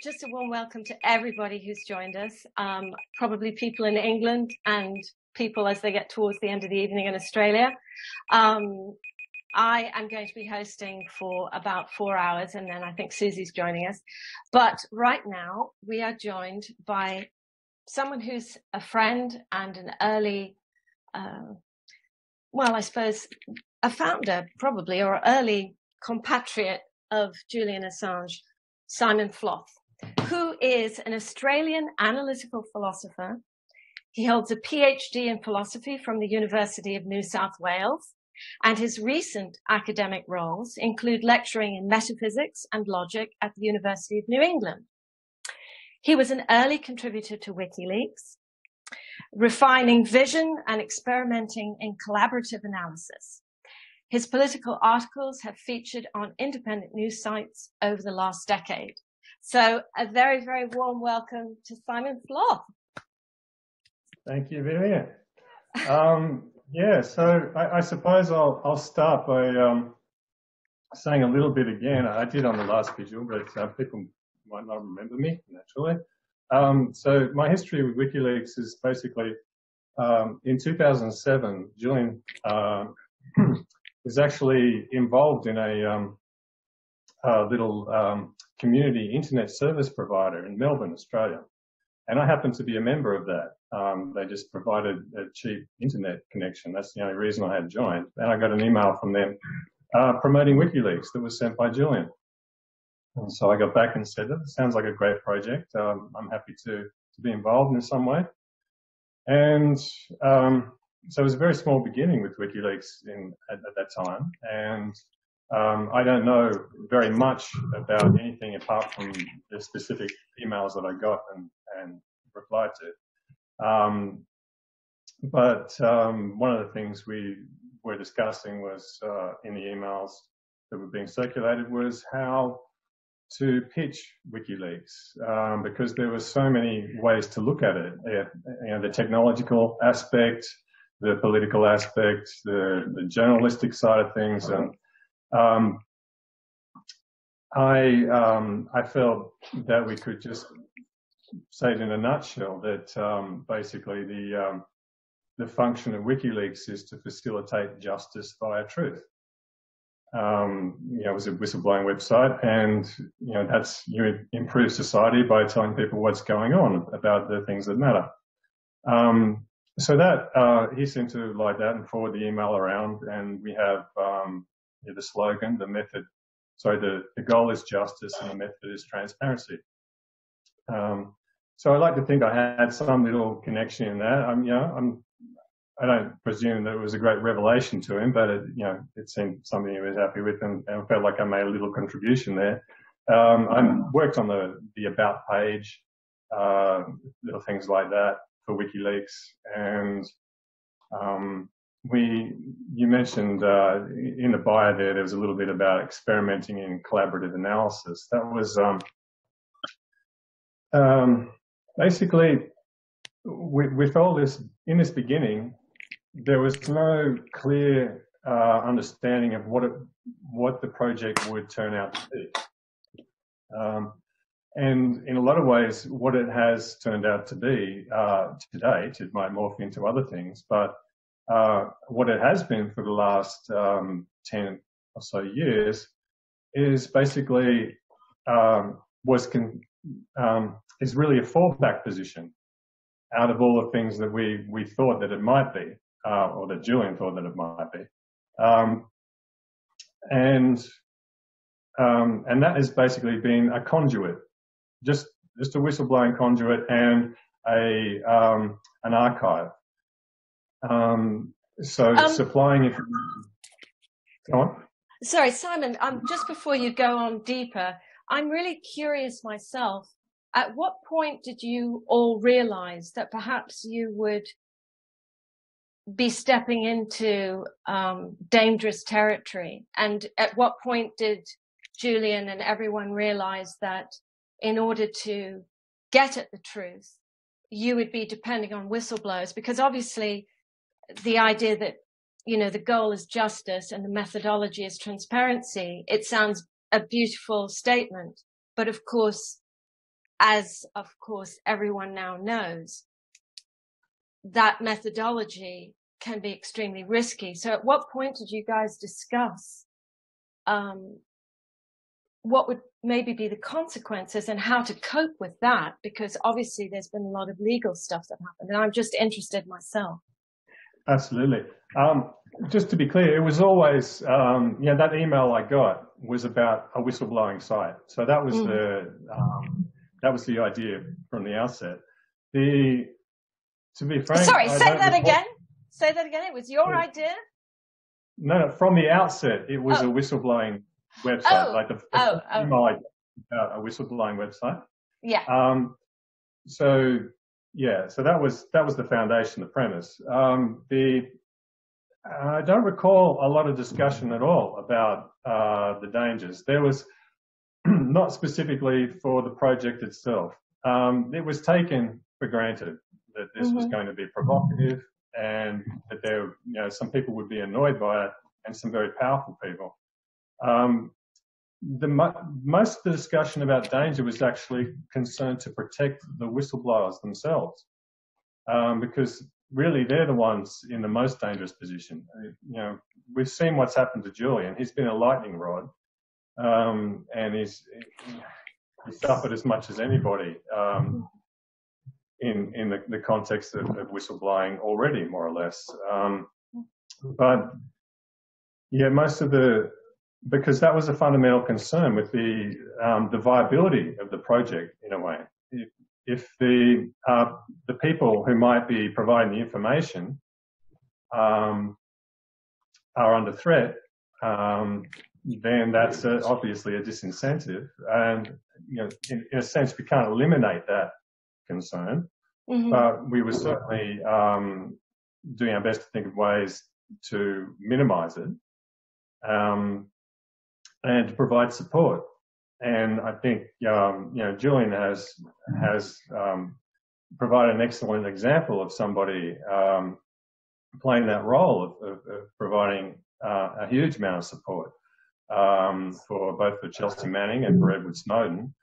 just a warm welcome to everybody who's joined us, probably people in England and people as they get towards the end of the evening in Australia. I am going to be hosting for about 4 hours, and then I think Susie's joining us. But right now, we are joined by someone who's a friend and an early, well, I suppose a founder probably, or early compatriot of Julian Assange, Simon Floth, who is an Australian analytical philosopher. He holds a PhD in philosophy from the University of New South Wales, and his recent academic roles include lecturing in metaphysics and logic at the University of New England. He was an early contributor to WikiLeaks, refining vision and experimenting in collaborative analysis. His political articles have featured on independent news sites over the last decade. So a very, very warm welcome to Simon Floth. Thank you, Vivian. Yeah, so I suppose I'll start by saying a little bit again. I did on the last Vigil, but people might not remember me, naturally. So my history with WikiLeaks is basically in 2007, Julian was actually involved in a little community internet service provider in Melbourne, Australia. And I happened to be a member of that. They just provided a cheap internet connection. That's the only reason I had joined. And I got an email from them promoting WikiLeaks that was sent by Julian. And so I got back and said, that sounds like a great project. I'm happy to be involved in some way. And so it was a very small beginning with WikiLeaks at that time. And I don't know very much about anything apart from the specific emails that I got and replied to. But one of the things we were discussing was in the emails that were being circulated was how to pitch WikiLeaks, because there were so many ways to look at it. You know, the technological aspect, the political aspect, the journalistic side of things, and I felt that we could just say it in a nutshell that basically the function of WikiLeaks is to facilitate justice via truth. You know, it was a whistleblowing website, and you know you improve society by telling people what's going on about the things that matter. So that he seemed to like that and forward the email around, and we have the slogan, the goal is justice and the method is transparency. So I like to think I had some little connection in that. I don't presume that it was a great revelation to him, but it seemed something he was happy with, and I felt like I made a little contribution there. I worked on the about page, little things like that for WikiLeaks, and you mentioned in the bio there was a little bit about experimenting in collaborative analysis. That was basically with all this in this beginning, there was no clear understanding of what the project would turn out to be. And in a lot of ways, what it has turned out to be to date, it might morph into other things, but what it has been for the last 10 or so years is basically is really a fallback position out of all the things that we thought that it might be, or that Julian thought that it might be, and that has basically been a conduit, just a whistleblowing conduit and an archive. Supplying information. Go on. Sorry, Simon, just before you go on deeper, I'm really curious myself. At what point did you all realize that perhaps you would be stepping into dangerous territory? And at what point did Julian and everyone realize that in order to get at the truth, you would be depending on whistleblowers? Because obviously the idea that, the goal is justice and the methodology is transparency, it sounds a beautiful statement. But of course, as of course everyone now knows, that methodology can be extremely risky. So at what point did you guys discuss what would maybe be the consequences and how to cope with that? Because obviously there's been a lot of legal stuff that happened, and I'm just interested myself. Absolutely. Just to be clear, it was always, that email I got was about a whistleblowing site. So that was the idea from the outset. To be frank, sorry, say that again. Say that again. It was your idea? No, from the outset, it was a whistleblowing website. Like the email I got, a whistleblowing website. Yeah. So that was the foundation, the premise. I don't recall a lot of discussion at all about the dangers. There was not specifically for the project itself. It was taken for granted that this was going to be provocative, and that there, some people would be annoyed by it, and some very powerful people. Most of the discussion about danger was actually concerned to protect the whistleblowers themselves, because really they're the ones in the most dangerous position. We've seen what's happened to Julian. He's been a lightning rod, and he's suffered as much as anybody in the context of whistleblowing already, more or less. But yeah, because that was a fundamental concern with the viability of the project in a way. If the people who might be providing the information are under threat, then that's obviously a disincentive, and in a sense we can't eliminate that concern, but we were certainly doing our best to think of ways to minimise it, and to provide support. And I think Julian has provided an excellent example of somebody playing that role of providing a huge amount of support for both for Chelsea Manning and for Edward Snowden.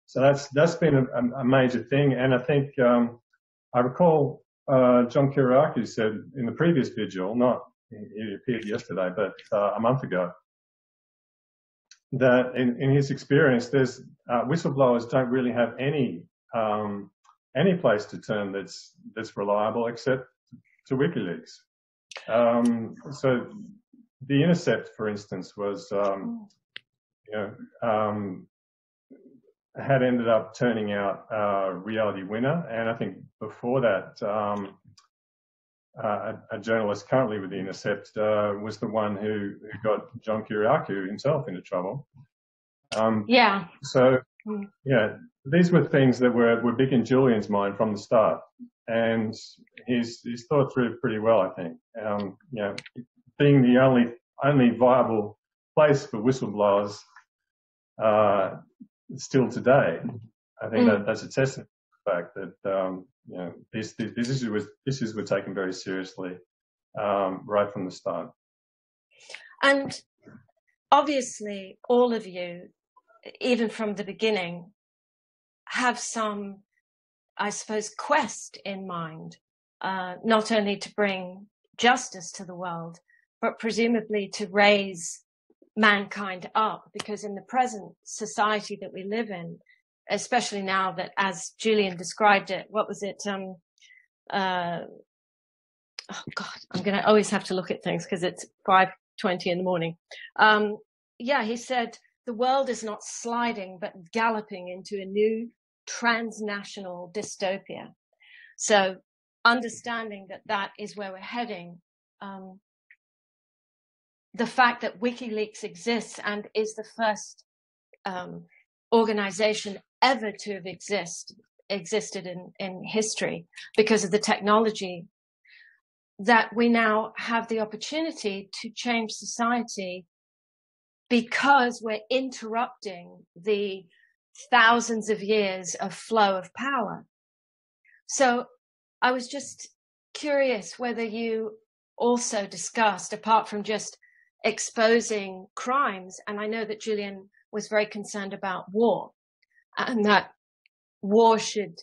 So that's been a major thing. And I think I recall John Kiriakou said in the previous Vigil, he appeared yesterday, but a month ago, that in his experience, there's whistleblowers don't really have any place to turn that's reliable except to WikiLeaks. So the Intercept, for instance, was had ended up turning out Reality Winner, and I think before that, a journalist currently with the Intercept was the one who got John Kiriakou himself into trouble. So these were things that were big in Julian's mind from the start, and he's thought through pretty well, I think. Being the only viable place for whistleblowers still today, I think that's a testament to the fact that this issue was taken very seriously right from the start. And obviously, all of you, even from the beginning, have some, I suppose, quest in mind, not only to bring justice to the world, but presumably to raise mankind up, because in the present society that we live in, especially now that, as Julian described it, what was it? Oh God, I'm going to always have to look at things because it's 5:20 in the morning. He said the world is not sliding, but galloping into a new transnational dystopia. So understanding that is where we're heading. The fact that WikiLeaks exists and is the first organization ever to have existed in history because of the technology, that we now have the opportunity to change society because we're interrupting the thousands of years of flow of power. So I was just curious whether you also discussed, apart from just exposing crimes, and I know that Julian was very concerned about war, and that war should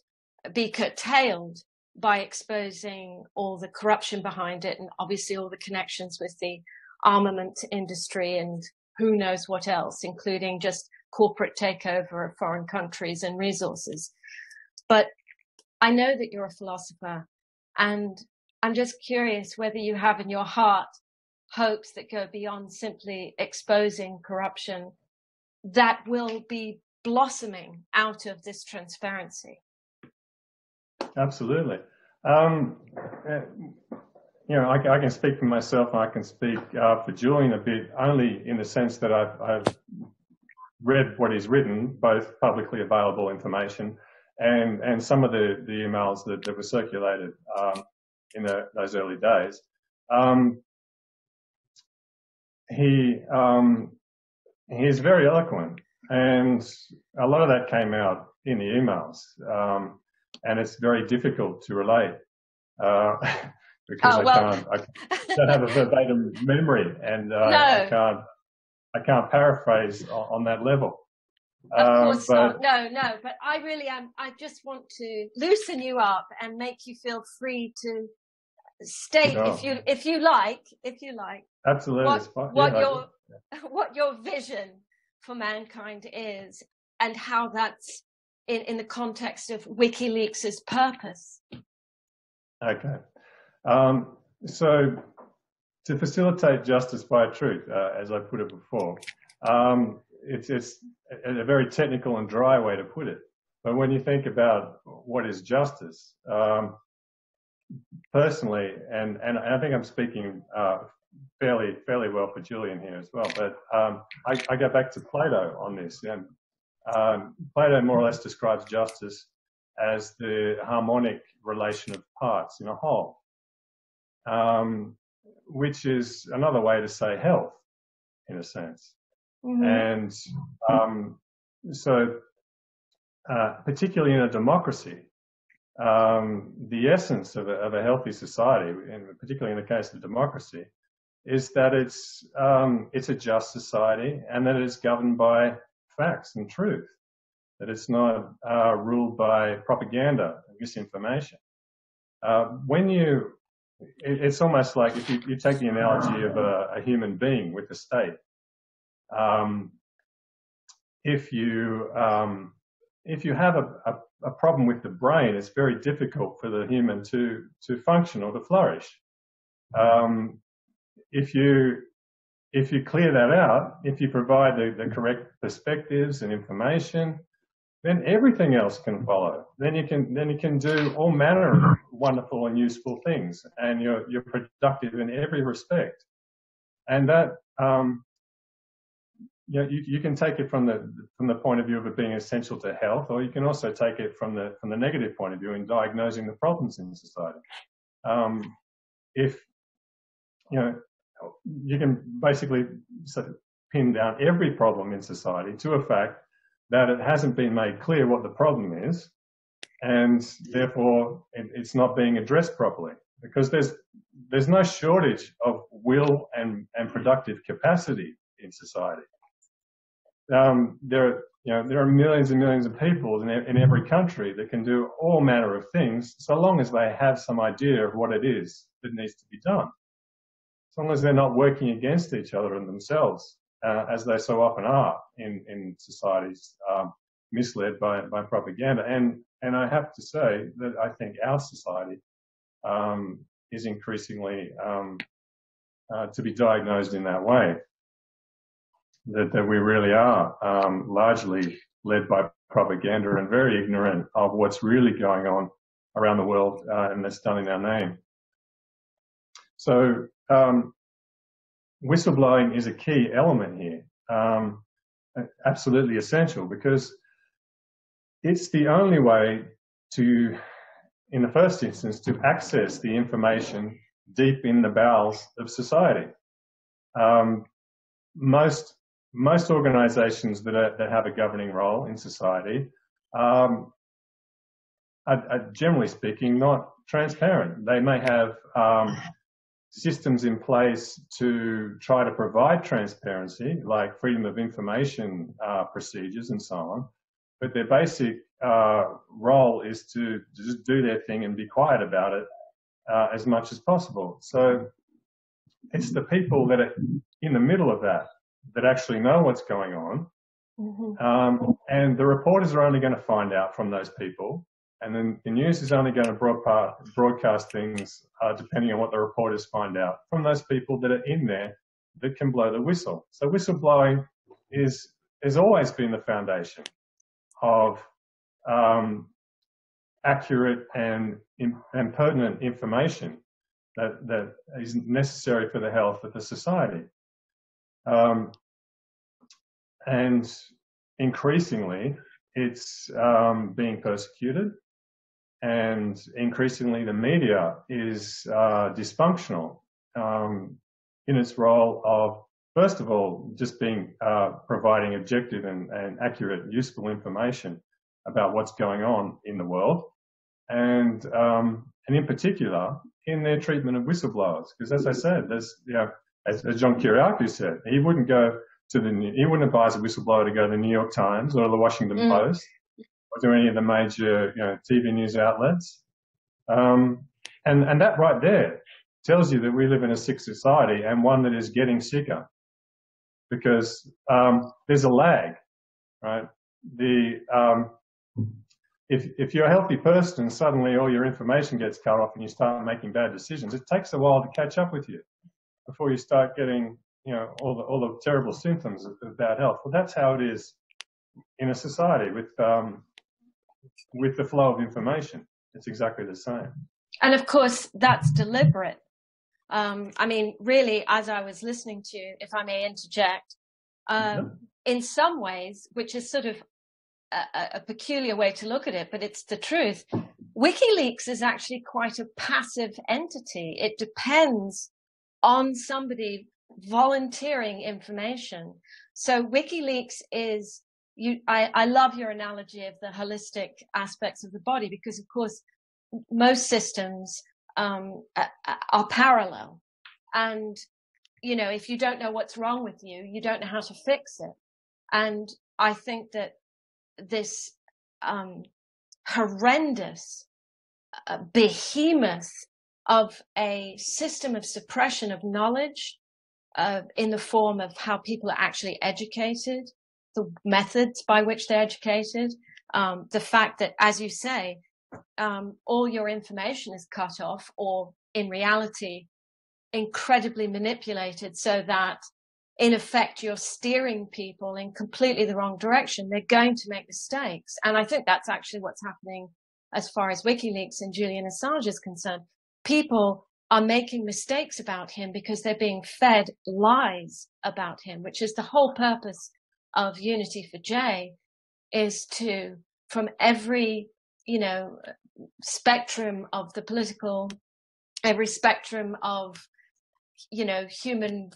be curtailed by exposing all the corruption behind it, and obviously all the connections with the armament industry and who knows what else, including just corporate takeover of foreign countries and resources. But I know that you're a philosopher, and I'm just curious whether you have in your heart hopes that go beyond simply exposing corruption that will be blossoming out of this transparency. Absolutely. You know, I can speak for myself, and I can speak for Julian a bit, only in the sense that I've read what he's written, both publicly available information and some of the emails that were circulated in those early days. He is very eloquent, and a lot of that came out in the emails, and it's very difficult to relate because I don't have a verbatim memory, and No. I can't paraphrase on that level. Of course not. No, but I really am. I just want to loosen you up and make you feel free to state, sure, if you like. Absolutely. What your vision for mankind is, and how that's in the context of WikiLeaks' purpose. Okay. So to facilitate justice by truth, as I put it before, it's a very technical and dry way to put it. But when you think about what is justice, personally, and I think I'm speaking fairly well for Julian here as well, but I go back to Plato on this. And Plato more or less describes justice as the harmonic relation of parts in a whole, which is another way to say health, in a sense. Mm-hmm. And so particularly in a democracy, the essence of a healthy society, and particularly in the case of democracy, is that it's a just society, and that it's governed by facts and truth, that it's not ruled by propaganda and misinformation. It's almost like if you take the analogy of a human being with a state. If you have a problem with the brain, it's very difficult for the human to function or to flourish. If you clear that out, if you provide the correct perspectives and information, then everything else can follow. Then you can do all manner of wonderful and useful things, and you're productive in every respect. And that you can take it from the point of view of it being essential to health, or you can also take it from the negative point of view in diagnosing the problems in society. If you can basically pin down every problem in society to a fact that it hasn't been made clear what the problem is, and therefore it's not being addressed properly, because there's no shortage of will and productive capacity in society. There are millions and millions of people in every country that can do all manner of things, so long as they have some idea of what it is that needs to be done. As long as they're not working against each other and themselves, as they so often are in societies misled by propaganda. And I have to say that I think our society is increasingly to be diagnosed in that way. That we really are largely led by propaganda and very ignorant of what's really going on around the world, and that's done in our name. So whistleblowing is a key element here, absolutely essential, because it's the only way to, in the first instance, to access the information deep in the bowels of society. Most organisations that have a governing role in society are generally speaking not transparent. They may have systems in place to try to provide transparency, like freedom of information procedures and so on, but their basic role is to just do their thing and be quiet about it as much as possible. So it's the people that are in the middle of that actually know what's going on. Mm-hmm. And the reporters are only going to find out from those people. And then the news is only going to broadcast things depending on what the reporters find out from those people that are in there that can blow the whistle. So whistleblowing has always been the foundation of accurate and pertinent information that is necessary for the health of the society. And increasingly, it's being persecuted, and increasingly the media is dysfunctional in its role of, first of all, just being providing objective and accurate, useful information about what's going on in the world, and in particular in their treatment of whistleblowers. Because as I said, there's, as John Kiriakou said, he wouldn't advise a whistleblower to go to the New York Times or the Washington Post or to any of the major TV news outlets. And that right there tells you that we live in a sick society, and one that is getting sicker, because there's a lag, right? If you're a healthy person and suddenly all your information gets cut off and you start making bad decisions, it takes a while to catch up with you before you start getting all the terrible symptoms of bad health. Well, that's how it is in a society with the flow of information. It's exactly the same. And of course, that's deliberate. I mean, really, as I was listening to you, if I may interject, in some ways, which is sort of a peculiar way to look at it, but it's the truth, WikiLeaks is actually quite a passive entity. It depends on somebody volunteering information. So WikiLeaks is, I love your analogy of the holistic aspects of the body, because of course most systems are parallel, and if you don't know what's wrong with you, you don't know how to fix it. And I think that this horrendous behemoth of a system of suppression of knowledge in the form of how people are actually educated, the methods by which they're educated, the fact that, as you say, all your information is cut off, or in reality, incredibly manipulated, so that in effect you're steering people in completely the wrong direction. They're going to make mistakes. And I think that's actually what's happening as far as WikiLeaks and Julian Assange is concerned. People are making mistakes about him because they're being fed lies about him, which is the whole purpose of Unity for J, is to, from every, spectrum of the political, every spectrum of, human,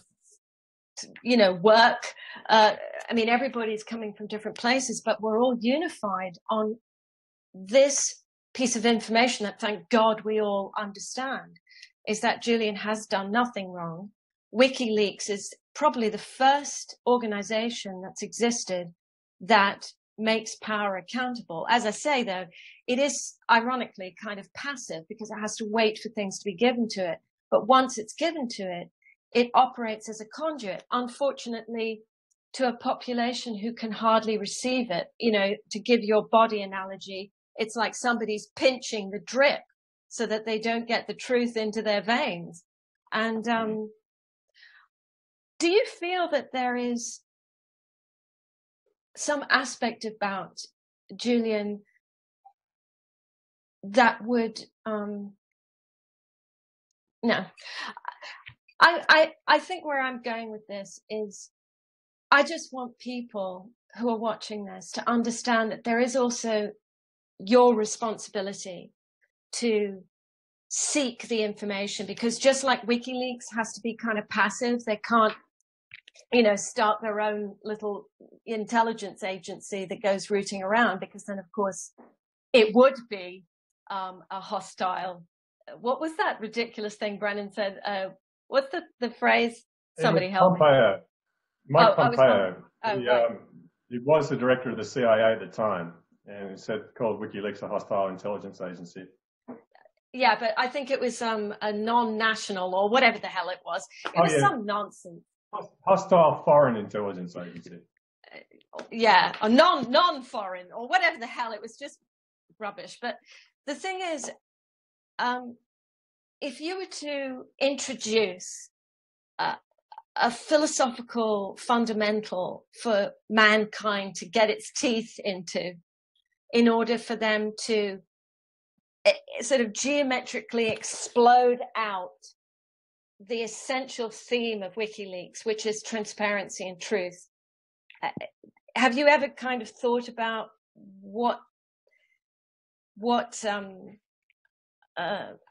work. I mean, everybody's coming from different places, but we're all unified on this piece of information that, thank God, we all understand, is that Julian has done nothing wrong. WikiLeaks is probably the first organization that's existed that makes power accountable. As I say, though, it is ironically kind of passive because it has to wait for things to be given to it. But once it's given to it, it operates as a conduit, unfortunately, to a population who can hardly receive it. To give your body analogy, it's like somebody's pinching the drip so that they don't get the truth into their veins. And do you feel that there is some aspect about Julian that would no, I think where I'm going with this is, I just want people who are watching this to understand that there is also your responsibility to seek the information, because just like WikiLeaks has to be kind of passive, they can't start their own little intelligence agency that goes rooting around, because then of course it would be a hostile. What was that ridiculous thing Brennan said? What's the phrase? Somebody help me. Mike Pompeo. It was the director of the CIA at the time, and it said called WikiLeaks a hostile intelligence agency. Yeah, but I think it was a non-national or whatever the hell it was. It was some nonsense. Hostile foreign intelligence agency. Yeah, or non-foreign or whatever the hell. It was just rubbish. But the thing is, if you were to introduce a philosophical fundamental for mankind to get its teeth into, in order for them to sort of geometrically explode out the essential theme of WikiLeaks, which is transparency and truth. Have you ever kind of thought about what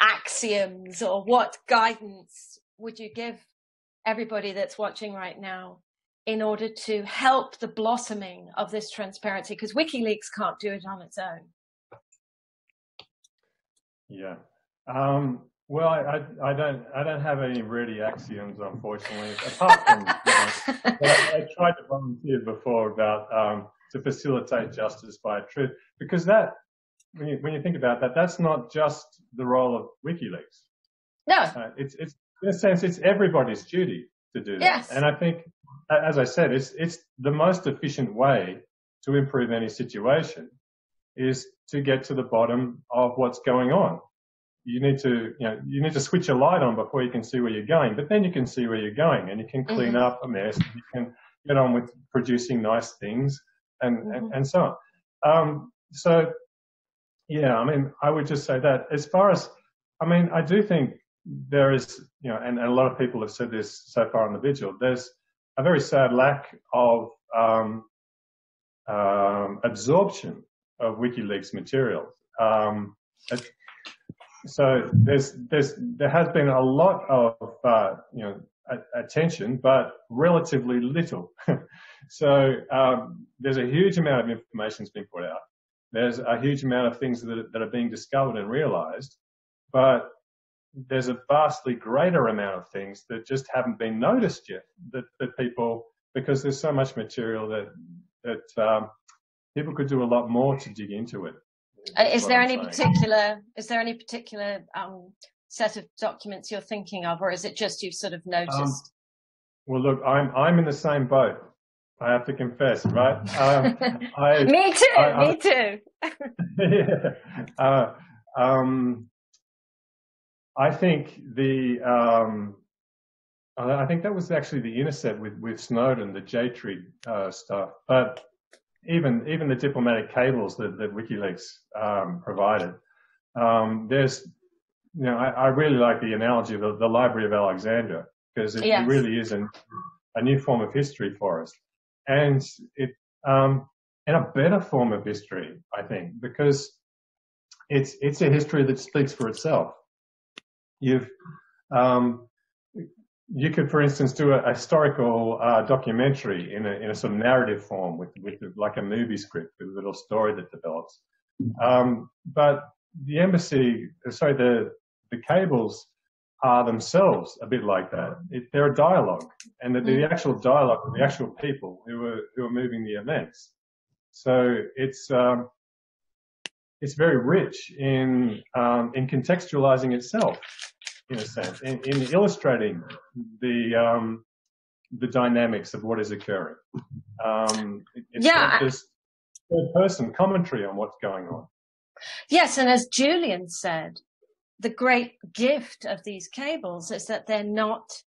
axioms or what guidance would you give everybody that's watching right now in order to help the blossoming of this transparency? Because WikiLeaks can't do it on its own. Yeah. Well, I don't have any ready axioms, unfortunately. Apart from, I tried to volunteer before about to facilitate justice by truth, because that, when you think about that, that's not just the role of WikiLeaks. No, it's in a sense it's everybody's duty to do that. Yes. And I think, as I said, it's the most efficient way to improve any situation is to get to the bottom of what's going on. You need to switch a light on before you can see where you're going, but then you can see where you're going and you can clean up a mess. You can get on with producing nice things and so on. So, yeah, I mean, I would just say that as far as, I mean, I do think there is, and a lot of people have said this so far on the Vigil, there's a very sad lack of absorption of WikiLeaks material. So there has been a lot of attention, but relatively little. So there's a huge amount of information that's been put out. There's a huge amount of things that are being discovered and realized, but there's a vastly greater amount of things that just haven't been noticed yet. That people, because there's so much material that people could do a lot more to dig into it. Is there any particular set of documents you're thinking of, or is it just you've sort of noticed? Well, look, I'm in the same boat. I have to confess, right? Me too. Yeah. I think I think that was actually the intercept with Snowden, the JTRIG stuff, but even the diplomatic cables that WikiLeaks provided. There's, I really like the analogy of the Library of Alexandria, because it really is a new form of history for us, and a better form of history, I think, because it's a history that speaks for itself. You could, for instance, do a historical documentary in a sort of narrative form with like a movie script with a little story that develops. But the embassy, the cables are themselves a bit like that. They're a dialogue, and the actual dialogue with the actual people who are moving the events. So it's very rich in contextualizing itself, in a sense, in illustrating the dynamics of what is occurring. It's not just third-person commentary on what's going on. Yes, and as Julian said, the great gift of these cables is that they're not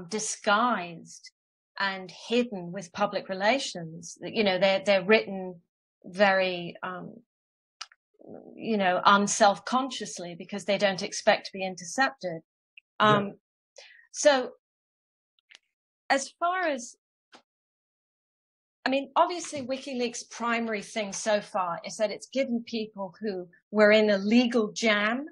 disguised and hidden with public relations. They're written very unself-consciously, because they don't expect to be intercepted. So as far as, obviously WikiLeaks' primary thing so far is that it's given people who were in a legal jam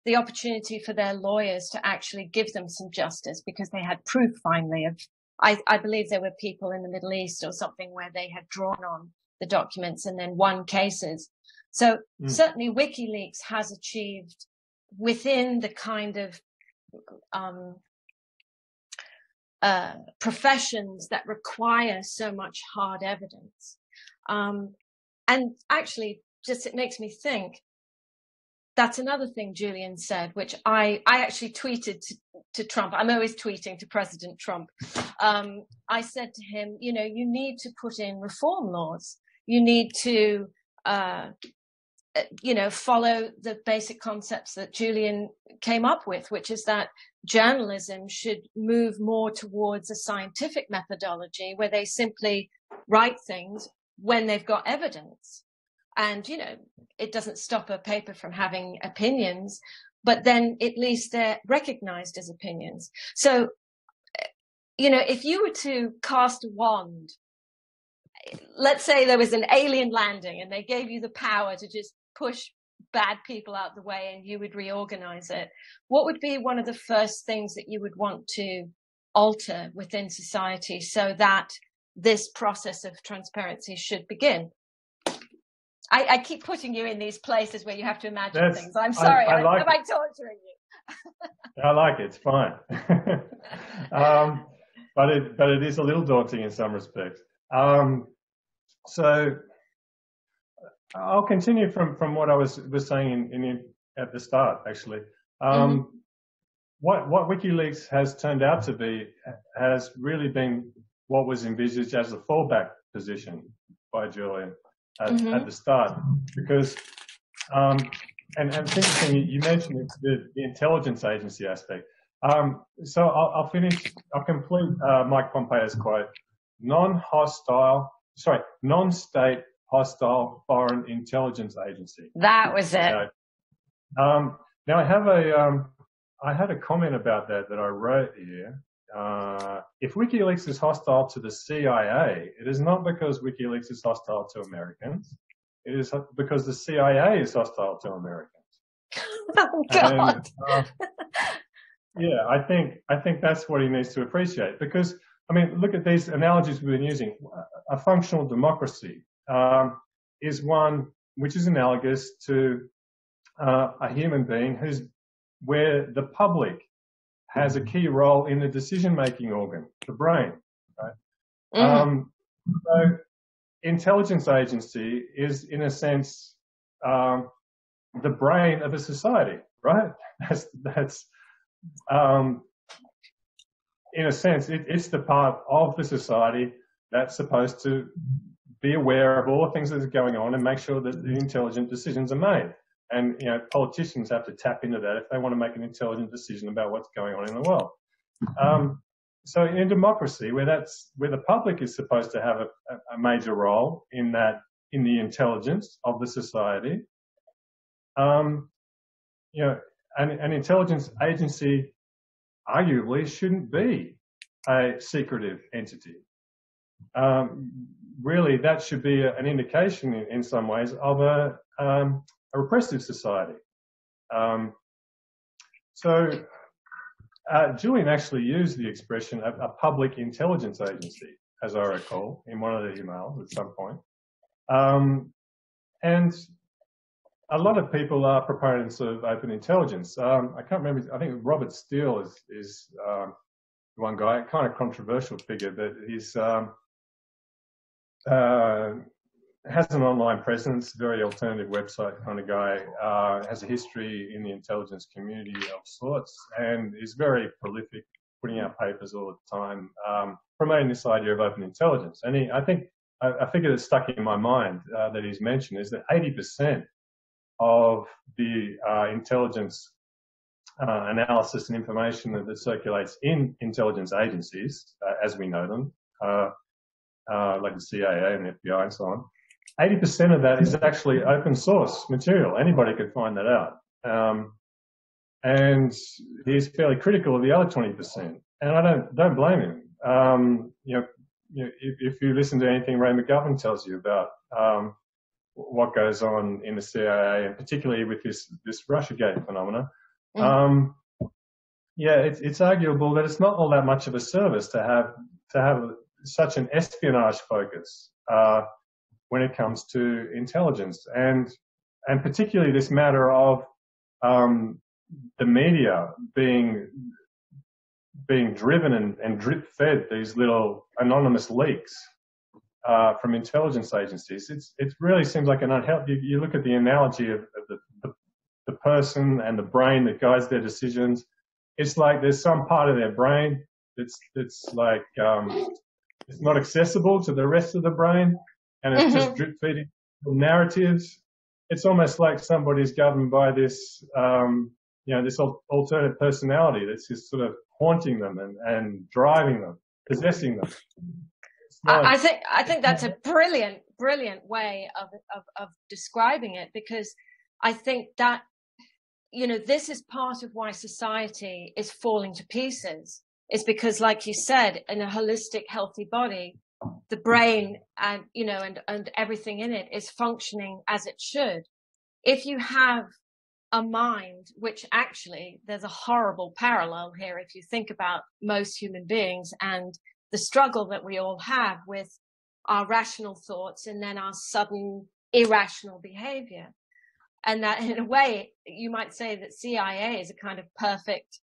the opportunity for their lawyers to actually give them some justice, because they had proof finally of, I believe there were people in the Middle East or something where they had drawn on the documents and then won cases. So certainly WikiLeaks has achieved, within the kind of professions that require so much hard evidence. And actually, just it makes me think, that's another thing Julian said, which I actually tweeted to Trump. I'm always tweeting to President Trump. I said to him, you know, you need to put in reform laws. You need to, you know, follow the basic concepts that Julian came up with, which is that journalism should move more towards a scientific methodology where they simply write things when they've got evidence. And, you know, it doesn't stop a paper from having opinions, but then at least they're recognized as opinions. So, you know, if you were to cast a wand, let's say there was an alien landing and they gave you the power to just push bad people out the way and you would reorganize it, what would be one of the first things that you would want to alter within society so that this process of transparency should begin? I keep putting you in these places where you have to imagine things. I'm sorry. Am I torturing you? I like it. It's fine. But it is a little daunting in some respects. So I'll continue from what I was saying at the start, actually. What WikiLeaks has turned out to be has really been what was envisaged as a fallback position by Julian at the start, because and it's interesting you mentioned the intelligence agency aspect. So I'll complete Mike Pompeo's quote: non-state hostile foreign intelligence agency. That was it. Now I had a comment about that I wrote here. If WikiLeaks is hostile to the CIA, it is not because WikiLeaks is hostile to Americans. It is because the CIA is hostile to Americans. Oh, God. And, yeah, I think that's what he needs to appreciate, because, I mean, look at these analogies we've been using. A functional democracy is one which is analogous to a human being where the public has a key role in the decision-making organ, the brain. Right? So intelligence agency is, in a sense, the brain of a society, right? That's in a sense, it's the part of the society that's supposed to be aware of all the things that are going on and make sure that the intelligent decisions are made. And, you know, politicians have to tap into that if they want to make an intelligent decision about what's going on in the world. So in democracy, where the public is supposed to have a major role in the intelligence of the society, you know, an intelligence agency arguably shouldn't be a secretive entity. Really, that should be an indication in some ways of a repressive society. So Julian actually used the expression a public intelligence agency, as I recall, in one of the emails at some point. And a lot of people are proponents of open intelligence. I can't remember, I think Robert Steele is one guy, kind of controversial figure, but he's has an online presence, very alternative website kind of guy, has a history in the intelligence community of sorts, and is very prolific, putting out papers all the time, promoting this idea of open intelligence. And I think a figure that stuck in my mind that he's mentioned is that 80% of the intelligence analysis and information that circulates in intelligence agencies, as we know them, like the CIA and the FBI and so on, 80% of that is actually open source material. Anybody could find that out. And he's fairly critical of the other 20%. And I don't blame him. You know, if you listen to anything Ray McGovern tells you about what goes on in the CIA, and particularly with this Russiagate phenomena, yeah, it's arguable that it's not all that much of a service to have such an espionage focus when it comes to intelligence, and particularly this matter of the media being being driven and drip fed these little anonymous leaks from intelligence agencies. It really seems like an unhealthy. You look at the analogy of the person and the brain that guides their decisions. It's like there's some part of their brain that's like it's not accessible to the rest of the brain, and it's just drip feeding narratives. It's almost like somebody's governed by this, this alternate personality that's just sort of haunting them and driving them, possessing them. I think that's a brilliant way of describing it, because I think that, this is part of why society is falling to pieces. It's because, like you said, in a holistic, healthy body, the brain and everything in it is functioning as it should. If you have a mind, which actually there's a horrible parallel here if you think about most human beings and the struggle that we all have with our rational thoughts and then our sudden irrational behavior. And that, in a way, you might say that CIA is a kind of perfect,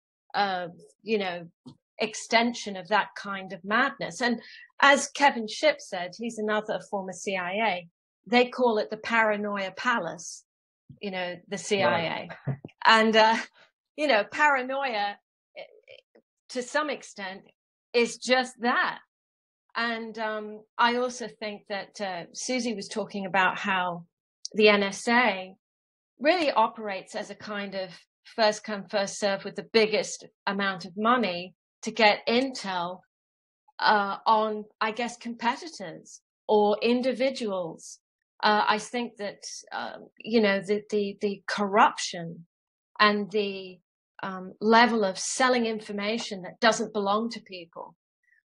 extension of that kind of madness. And as Kevin Shipp said, he's another former CIA, they call it the paranoia palace, the CIA. Right. And, paranoia, to some extent, is just that. And I also think that Susie was talking about how the NSA really operates as a kind of first come, first serve with the biggest amount of money to get intel on, I guess, competitors or individuals. I think that, the corruption and the level of selling information that doesn't belong to people.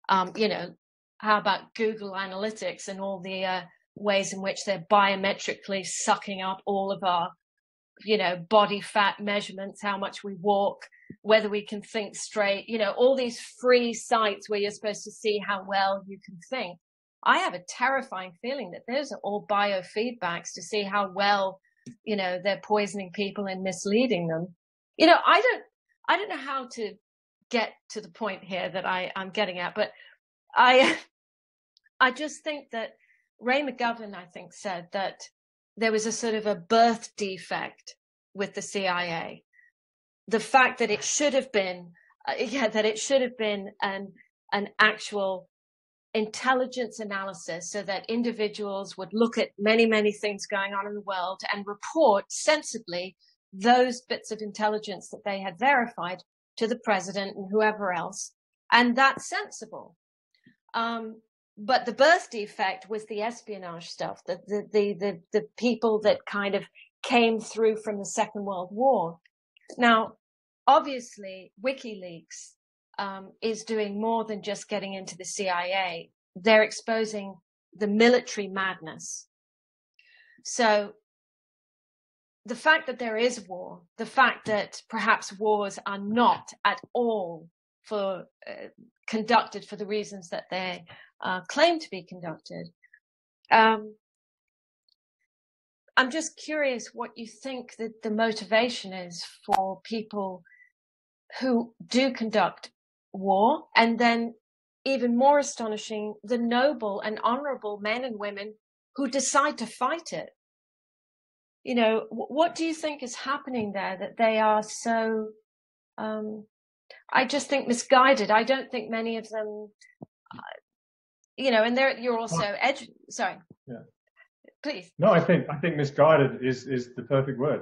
How about Google Analytics and all the ways in which they're biometrically sucking up all of our, body fat measurements, how much we walk, whether we can think straight, all these free sites where you're supposed to see how well you can think. I have a terrifying feeling that those are all biofeedbacks to see how well, they're poisoning people and misleading them. I don't know how to get to the point here that I'm getting at, but I just think that Ray McGovern, I think, said that there was a sort of a birth defect with the CIA. The fact that it should have been, an actual intelligence analysis so that individuals would look at many, many things going on in the world and report sensibly those bits of intelligence that they had verified to the president and whoever else. And that's sensible. But the birth defect was the espionage stuff, the people that kind of came through from the Second World War. Now, obviously, WikiLeaks is doing more than just getting into the CIA. They're exposing the military madness. So the fact that there is war, the fact that perhaps wars are not at all conducted for the reasons that they claim to be conducted. I'm just curious what you think that the motivation is for people who do conduct war, and then even more astonishing, the noble and honorable men and women who decide to fight it. What do you think is happening there that they are so, I just think misguided. I don't think many of them, and you're also sorry. Yeah. Please. No, I think misguided is the perfect word.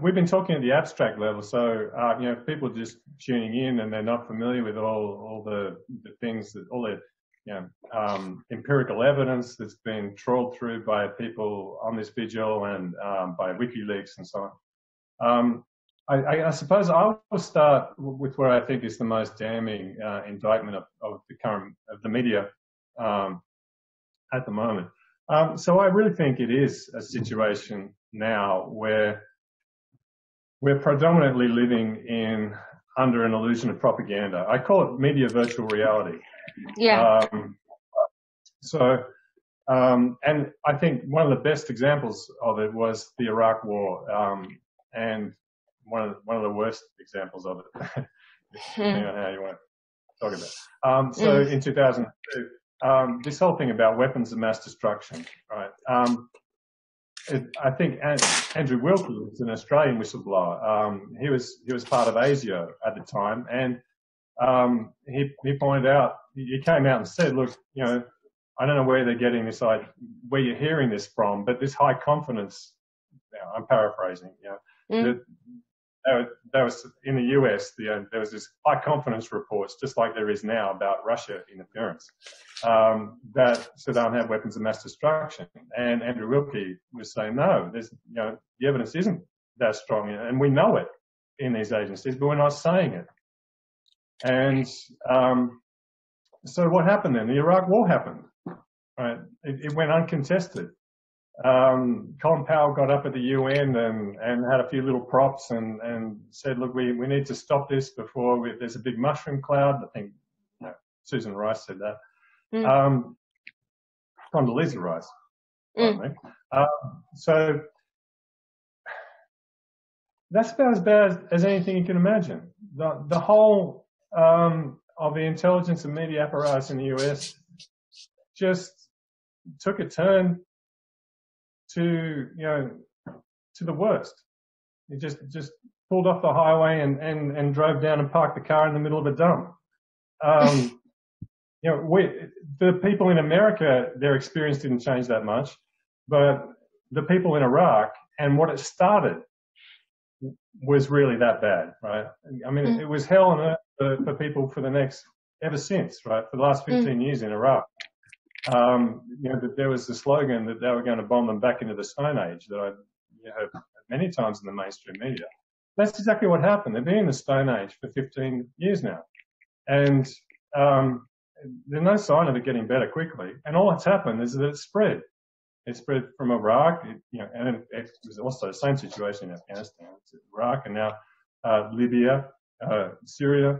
We've been talking at the abstract level, so people just tuning in and they're not familiar with all the things that all the empirical evidence that's been trawled through by people on this Vigil and by WikiLeaks and so on. I suppose I will start with what I think is the most damning indictment of the media at the moment. So I really think it is a situation now where we're predominantly living under an illusion of propaganda. I call it media virtual reality. Yeah. And I think one of the best examples of it was the Iraq War. And one of the worst examples of it, depending on how you want to talk about it. So in 2002, this whole thing about weapons of mass destruction, right? I think Andrew Wilkie was an Australian whistleblower. He was part of ASIO at the time, and he pointed out, he came out and said, look, you know, I don't know where they're getting this, where you're hearing this from, but this high confidence, you know, I'm paraphrasing, you know, that was in the US, there was this high confidence reports, just like there is now, about Russia interference, that Saddam had weapons of mass destruction. And Andrew Wilkie was saying, no, you know, the evidence isn't that strong, and we know it in these agencies, but we're not saying it. And so what happened then? The Iraq War happened, right? It went uncontested. Colin Powell got up at the UN and had a few little props and said, look, we need to stop this before there's a big mushroom cloud. I think, you know, Susan Rice said that. Condoleezza Rice. So that's about as bad as anything you can imagine. The whole of the intelligence and media apparatus in the US just took a turn to, you know, to the worst. It just pulled off the highway and drove down and parked the car in the middle of a dump. You know, the people in America, their experience didn't change that much, but the people in Iraq and what it started was really that bad, right? I mean, it was hell on earth for people ever since, right? For the last 15 years in Iraq. You know, that there was the slogan that they were going to bomb them back into the Stone Age that I've heard many times in the mainstream media. That's exactly what happened. They've been in the Stone Age for 15 years now. And there's no sign of it getting better quickly. And all that's happened is that it's spread. It spread from Iraq, you know, and it was also the same situation in Afghanistan, Iraq, and now Libya, Syria.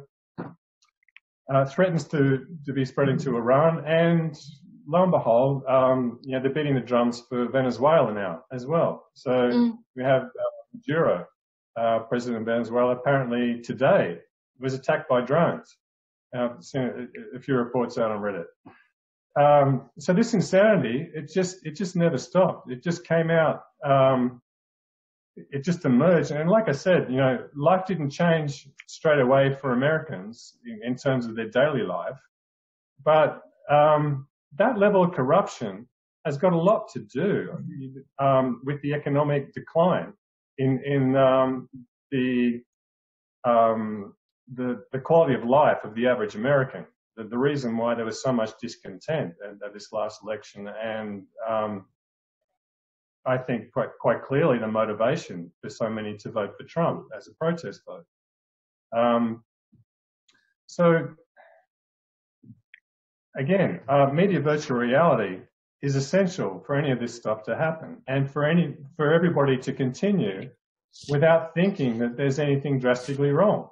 Threatens to be spreading to Iran, and lo and behold, you know, they're beating the drums for Venezuela now as well. So we have Maduro, president of Venezuela, apparently today was attacked by drones. Seen a few reports out on Reddit. So this insanity, it just never stopped. It just came out. It just emerged. And like I said, you know, life didn't change straight away for Americans in terms of their daily life. But that level of corruption has got a lot to do with the economic decline in the quality of life of the average American. The reason why there was so much discontent at this last election, and I think quite clearly the motivation for so many to vote for Trump as a protest vote. So again, media virtual reality is essential for any of this stuff to happen, and for everybody to continue without thinking that there's anything drastically wrong.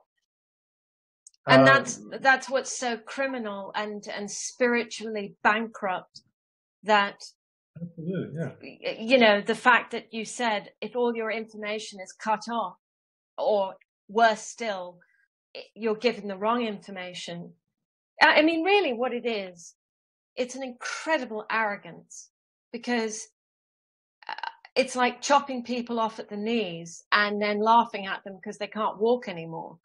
And that's what's so criminal and spiritually bankrupt, that, absolutely, yeah. You know, the fact that you said if all your information is cut off, or worse still, you're given the wrong information. I mean, really what it is, it's an incredible arrogance, because it's like chopping people off at the knees and then laughing at them because they can't walk anymore.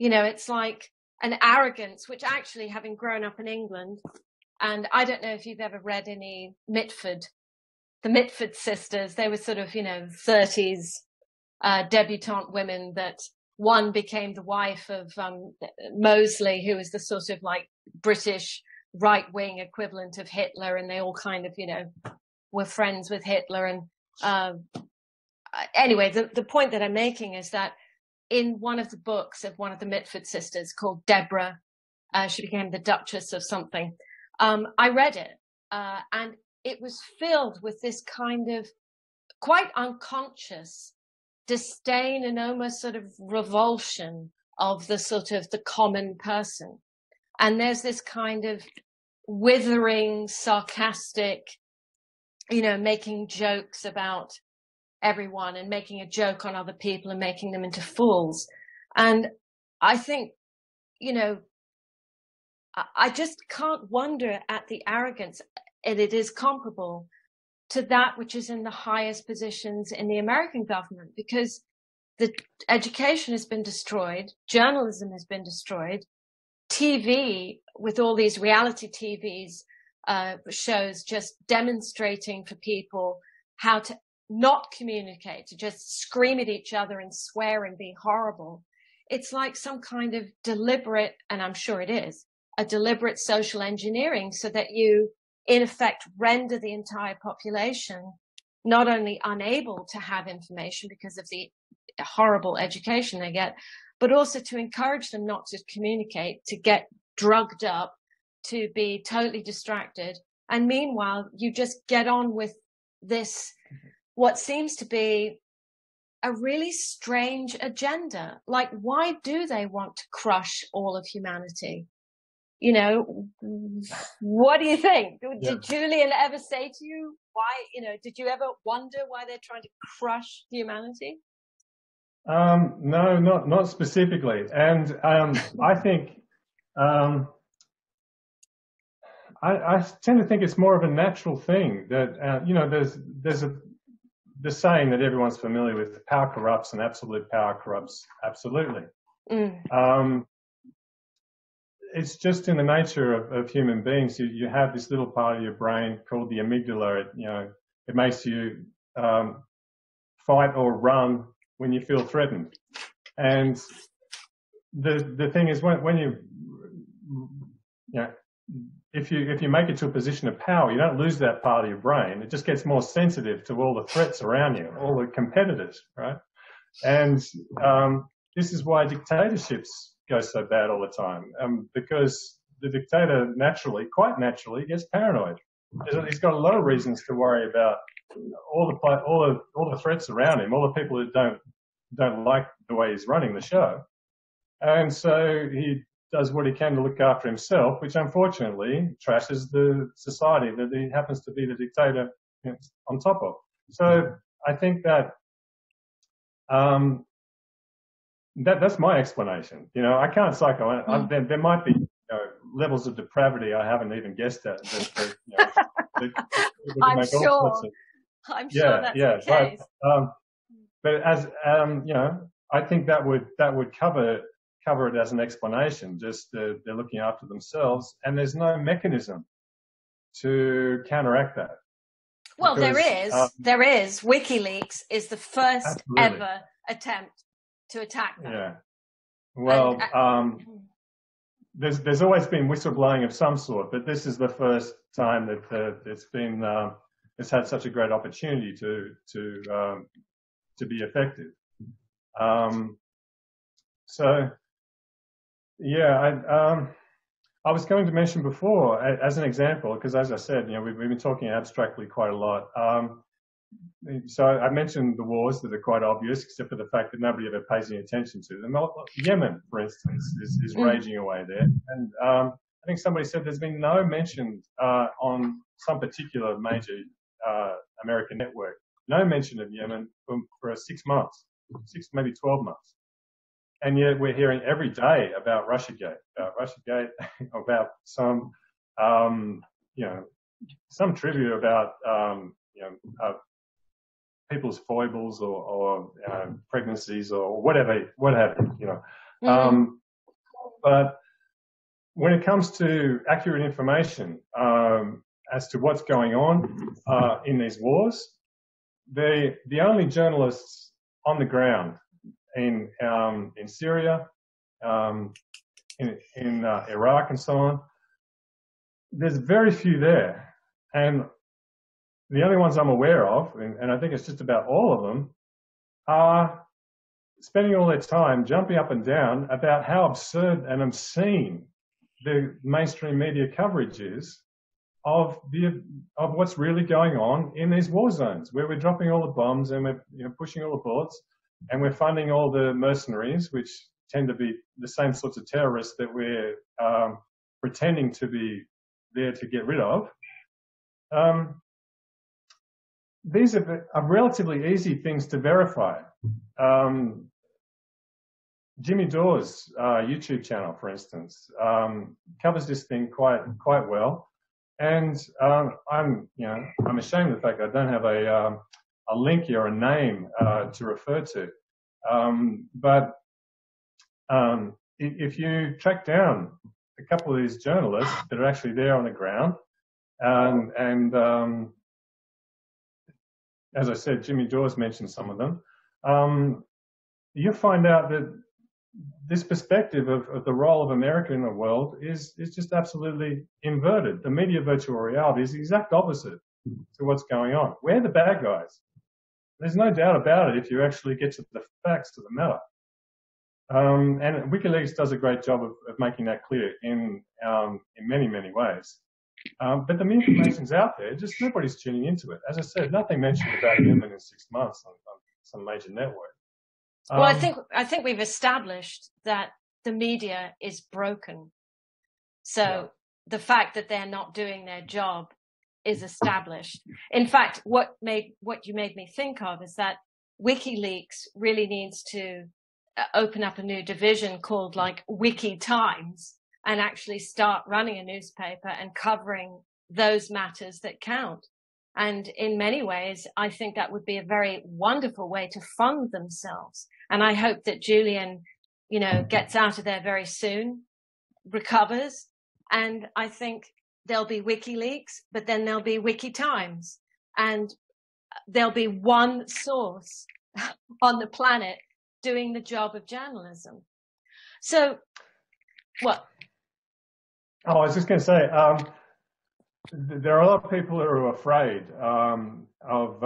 You know, it's like an arrogance, which actually, having grown up in England, and I don't know if you've ever read any the Mitford sisters, they were sort of, you know, 30s debutante women, that one became the wife of Mosley, who was the sort of like British right-wing equivalent of Hitler, and they all kind of, you know, were friends with Hitler. And anyway, the point that I'm making is that in one of the books of one of the Mitford sisters called Deborah, she became the Duchess of something. I read it, and it was filled with this kind of quite unconscious disdain and almost sort of revulsion of the sort of the common person. And there's this kind of withering, sarcastic, you know, making jokes about everyone and making a joke on other people and making them into fools. And I think, you know, I just can't wonder at the arrogance, and it is comparable to that which is in the highest positions in the American government, because the education has been destroyed, journalism has been destroyed, TV, with all these reality TVs, shows just demonstrating for people how to not communicate, to just scream at each other and swear and be horrible. It's like some kind of deliberate, and I'm sure it is, a deliberate social engineering, so that you, in effect, render the entire population not only unable to have information because of the horrible education they get, but also to encourage them not to communicate, to get drugged up, to be totally distracted. And meanwhile, you just get on with this, what seems to be a really strange agenda. Like, why do they want to crush all of humanity? You know, what do you think? Yeah. Did Julian ever say to you why, you know, did you ever wonder why they're trying to crush humanity? No, not specifically. And I think I tend to think it's more of a natural thing that you know, there's the saying that everyone's familiar with: power corrupts, and absolute power corrupts absolutely. It's just in the nature of human beings. You have this little part of your brain called the amygdala. It makes you fight or run when you feel threatened. And the thing is, when you know, if you make it to a position of power, you don't lose that part of your brain. It just gets more sensitive to all the threats around you, all the competitors, right? And this is why dictatorships go so bad all the time, because the dictator quite naturally, gets paranoid. He's got a lot of reasons to worry about all the threats around him, all the people that don't like the way he's running the show, and so he does what he can to look after himself, which unfortunately trashes the society that he happens to be the dictator on top of. So I think that that's my explanation. You know, I can't psychoanalyze. There might be levels of depravity I haven't even guessed at. I'm sure. I'm sure that's the case. But as you know, I think that would cover it as an explanation. Just they're looking after themselves, and there's no mechanism to counteract that. Well, because, there is. WikiLeaks is the first ever attempt to attack them. Yeah. Well, there's always been whistleblowing of some sort, but this is the first time that it's had such a great opportunity to be effective. So yeah, I was going to mention before as an example, because as I said, you know, we've been talking abstractly quite a lot. So I mentioned the wars that are quite obvious, except for the fact that nobody ever pays any attention to them. Yemen, for instance, is raging away there. And I think somebody said there's been no mention on some particular major American network, no mention of Yemen for 6 months, maybe 12 months. And yet we're hearing every day about Russiagate, about some, some trivia about, people's foibles or pregnancies or whatever have you, you know. Mm-hmm. But when it comes to accurate information as to what's going on in these wars, the only journalists on the ground in Syria, in Iraq and so on, there's very few there. And the only ones I'm aware of, and I think it's just about all of them, are spending all their time jumping up and down about how absurd and obscene the mainstream media coverage is of what's really going on in these war zones, where we're dropping all the bombs and we're pushing all the bullets, and we're funding all the mercenaries, which tend to be the same sorts of terrorists that we're pretending to be there to get rid of. these are relatively easy things to verify. Jimmy Dawes' YouTube channel, for instance, covers this thing quite well, and I'm ashamed of the fact that I don't have a link here, a name to refer to. But if you track down a couple of these journalists that are actually there on the ground, and as I said, Jimmy Dawes mentioned some of them, you find out that this perspective of the role of America in the world is just absolutely inverted. The media virtual reality is the exact opposite to what's going on. We're the bad guys. There's no doubt about it if you actually get to the facts of the matter. And WikiLeaks does a great job of making that clear in many ways. But the information's out there, just nobody's tuning into it. As I said, nothing mentioned about Yemen in 6 months on some major network. Well, I think we've established that the media is broken. So the fact that they're not doing their job is established. In fact, what you made me think of is that WikiLeaks really needs to open up a new division called like Wiki Times and actually start running a newspaper and covering those matters that count. And in many ways, I think that would be a very wonderful way to fund themselves. And I hope that Julian, gets out of there very soon, recovers. And I think there'll be WikiLeaks, but then there'll be Wiki Times. And there'll be one source on the planet doing the job of journalism. So, what? Oh, I was just going to say, there are a lot of people who are afraid of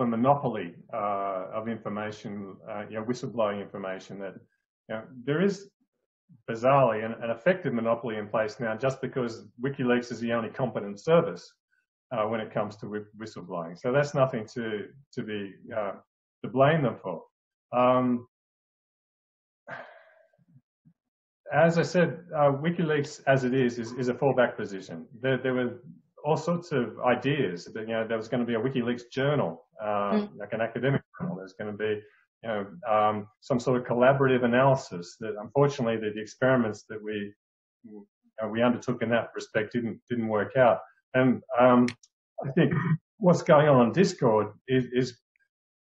a monopoly of information, whistleblowing information. That there is bizarrely an effective monopoly in place now, just because WikiLeaks is the only competent service when it comes to whistleblowing. So that's nothing to blame them for. As I said, WikiLeaks, as it is a fallback position. There were all sorts of ideas that, there was going to be a WikiLeaks journal, like an academic journal. There's going to be, some sort of collaborative analysis. That unfortunately, the experiments that we undertook in that respect didn't work out. And I think what's going on Discord is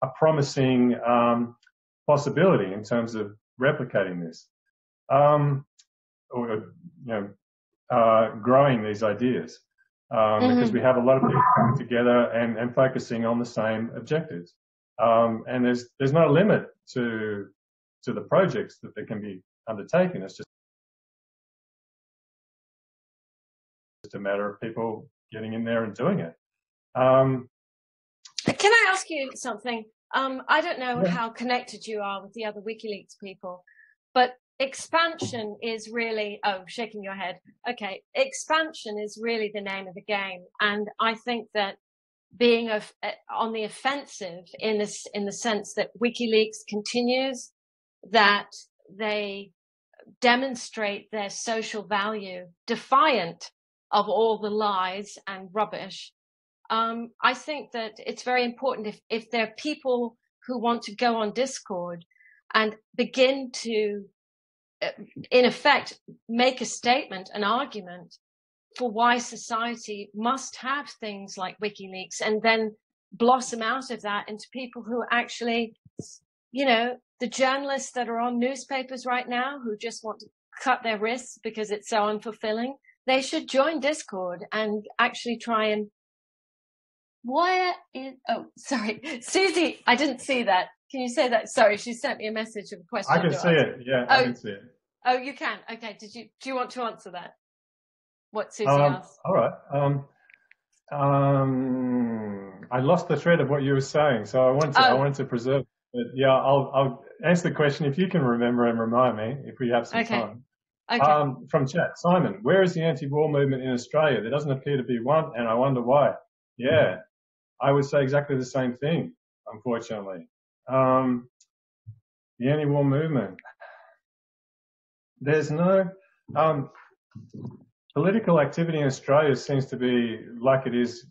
a promising possibility in terms of replicating this. Growing these ideas, because we have a lot of people coming together and focusing on the same objectives. And there's no limit to the projects that can be undertaken. It's just a matter of people getting in there and doing it. Can I ask you something? I don't know how connected you are with the other WikiLeaks people, but expansion is really, shaking your head. Okay. Expansion is really the name of the game. And I think that being on the offensive in the sense that WikiLeaks continues, that they demonstrate their social value, defiant of all the lies and rubbish. I think that it's very important if there are people who want to go on Discord and begin to, in effect, make a statement, an argument for why society must have things like WikiLeaks, and then blossom out of that into people who actually, the journalists that are on newspapers right now who just want to cut their wrists because it's so unfulfilling, they should join Discord and actually try and sorry, Susie, I didn't see that. Can you say that? Sorry, she sent me a message of a question. I can see it. Yeah, I can see it. Oh, you can. Okay. Do you want to answer that? What Susie asked? All right. I lost the thread of what you were saying, so I wanted to preserve it. Yeah, I'll answer the question if you can remember and remind me if we have some time. Okay. From chat, Simon, where is the anti-war movement in Australia? There doesn't appear to be one, and I wonder why. Yeah, I would say exactly the same thing, unfortunately. The anti-war movement. There's no political activity in Australia seems to be like it is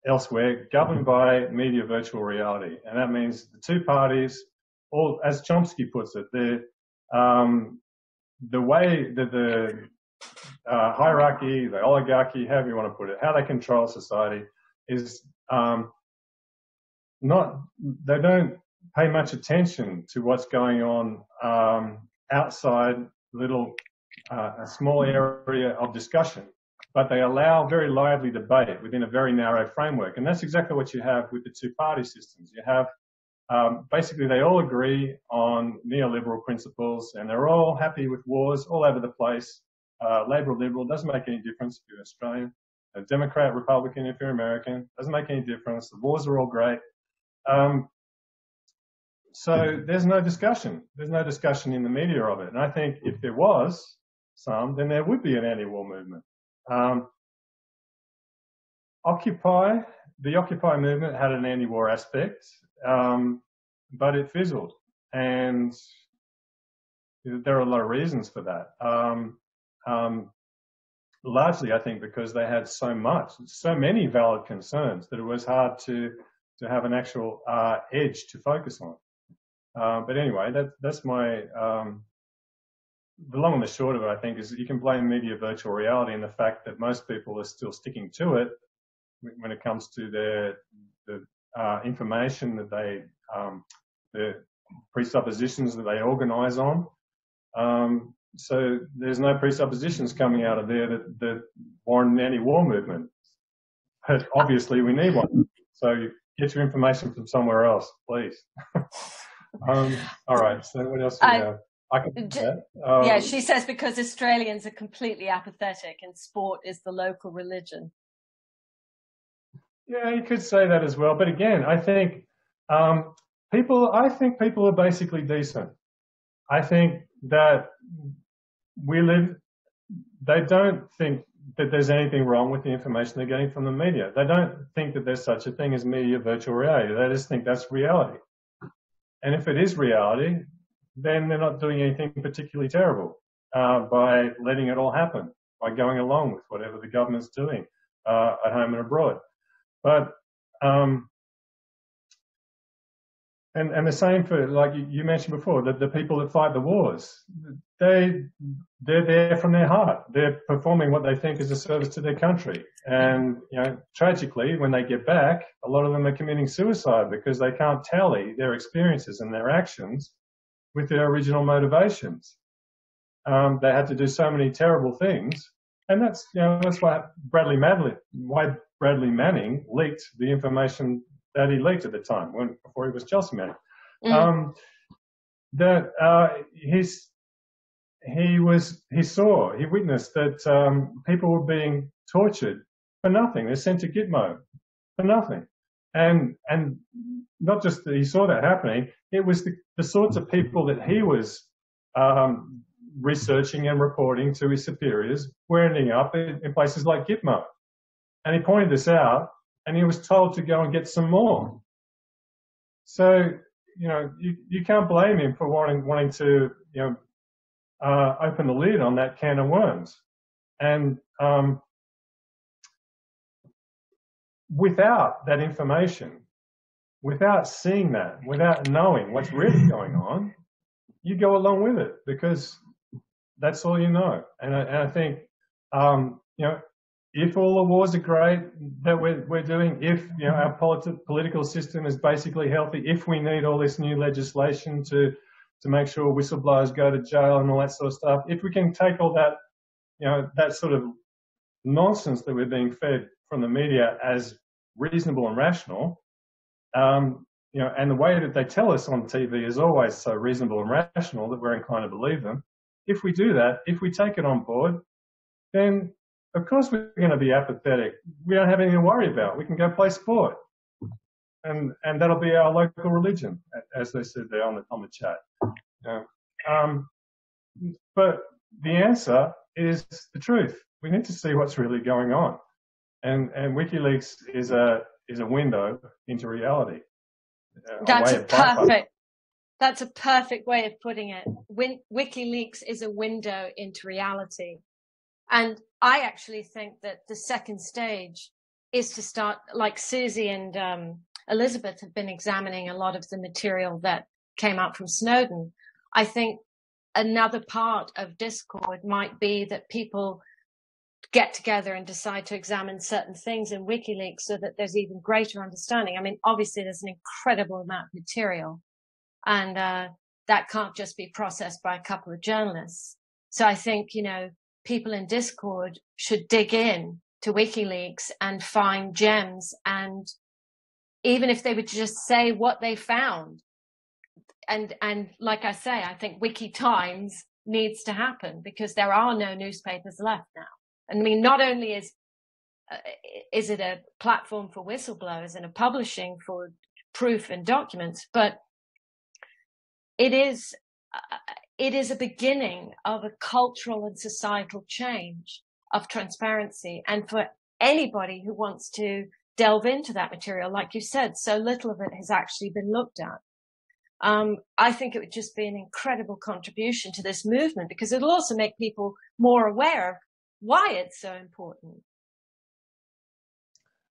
elsewhere governed by media virtual reality. And that means the two parties, all, as Chomsky puts it, the way that the hierarchy, the oligarchy, however you want to put it, how they control society is they don't pay much attention to what's going on outside a small area of discussion, but they allow very lively debate within a very narrow framework. And that's exactly what you have with the two-party systems. You have basically they all agree on neoliberal principles, and they're all happy with wars all over the place. Labor, Liberal, doesn't make any difference if you're Australian. Democrat, Republican, if you're American, doesn't make any difference. The wars are all great. So there's no discussion. There's no discussion in the media of it. And I think if there was some, then there would be an anti-war movement. The Occupy movement had an anti-war aspect, but it fizzled. And there are a lot of reasons for that. Largely, I think, because they had so many valid concerns that it was hard to have an actual edge to focus on. But anyway, that's my the long and the short of it, I think, is that you can blame media virtual reality and the fact that most people are still sticking to it when it comes to the information that the presuppositions that they organise on. So there's no presuppositions coming out of there that warrant an anti-war movement. But obviously we need one. So get your information from somewhere else, please. All right. So what else do we have? I can do that. Yeah, she says because Australians are completely apathetic and sport is the local religion. Yeah, you could say that as well. But again, I think people are basically decent. I think that they don't think that there's anything wrong with the information they're getting from the media. They don't think that there's such a thing as media virtual reality. They just think that's reality. And if it is reality, then they're not doing anything particularly terrible by letting it all happen, by going along with whatever the government's doing at home and abroad. But and the same for, like you mentioned before, the people that fight the wars. They're there from their heart. They're performing what they think is a service to their country. And, tragically, when they get back, a lot of them are committing suicide because they can't tally their experiences and their actions with their original motivations. They had to do so many terrible things. And that's why Bradley Manning leaked the information that he leaked at the time, before he was Chelsea Manning. He witnessed that people were being tortured for nothing. They're sent to Gitmo for nothing. And not just that he saw that happening, it was the sorts of people that he was researching and reporting to his superiors were ending up in places like Gitmo. And he pointed this out, and he was told to go and get some more. So, you can't blame him for wanting to, open the lid on that can of worms. And without that information, without seeing that, without knowing what's really going on, you go along with it because that's all you know. And I think, if all the wars are great that we're doing, if our political system is basically healthy, if we need all this new legislation to make sure whistleblowers go to jail and all that sort of stuff, if we can take all that, that sort of nonsense that we're being fed from the media as reasonable and rational, and the way that they tell us on TV is always so reasonable and rational that we're inclined to believe them. If we do that, if we take it on board, then of course we're going to be apathetic. We don't have anything to worry about. We can go play sport. And that'll be our local religion, as they said there on the chat. But the answer is the truth. We need to see what's really going on. And WikiLeaks is a window into reality. That's a perfect way of putting it. WikiLeaks is a window into reality. And I actually think that the second stage is to start, like Susie and Elizabeth have been examining a lot of the material that came out from Snowden. I think another part of Discord might be that people get together and decide to examine certain things in WikiLeaks so that there's even greater understanding. I mean, obviously there's an incredible amount of material, and that can't just be processed by a couple of journalists. So I think, you know, people in Discord should dig in to WikiLeaks and find gems, and even if they would just say what they found. And like I say, I think Wiki Times needs to happen, because there are no newspapers left now. I mean, not only is it a platform for whistleblowers and a publishing for proof and documents, but it is a beginning of a cultural and societal change of transparency. And for anybody who wants to delve into that material, like you said, so little of it has actually been looked at. I think it would just be an incredible contribution to this movement, because it'll also make people more aware of why it's so important.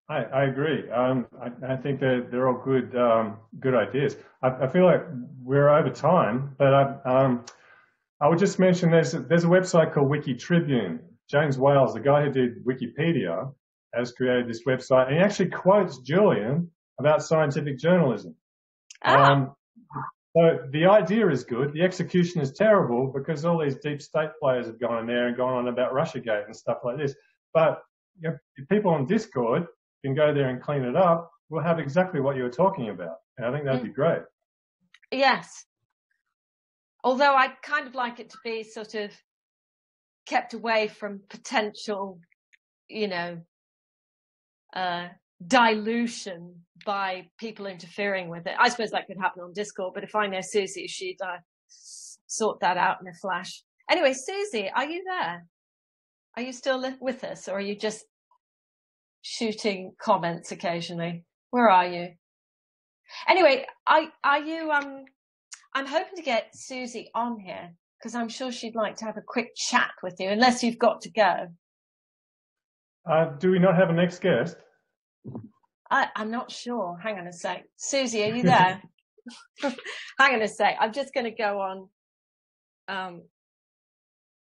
I agree. I think that they're all good ideas. I feel like we're over time, but I would just mention there's a website called Wiki Tribune. James Wales, the guy who did Wikipedia, has created this website, and he actually quotes Julian about scientific journalism. So the idea is good. The execution is terrible, because all these deep state players have gone in there and gone on about Russiagate and stuff like this. But you know, if people on Discord can go there and clean it up, we'll have exactly what you were talking about. And I think that'd be great. Yes. Although I'd kind of like it to be sort of kept away from potential, you know, dilution by people interfering with it. I suppose that could happen on Discord, but if I know Susie, she'd sort that out in a flash. Anyway, Susie, are you there? Are you still with us, or are you just shooting comments occasionally? Where are you? Anyway, are you? I'm hoping to get Susie on here, because I'm sure she'd like to have a quick chat with you, unless you've got to go. Do we not have a next guest? I'm not sure. Hang on a sec. Susie, are you there? Hang on a sec. I'm just going to go on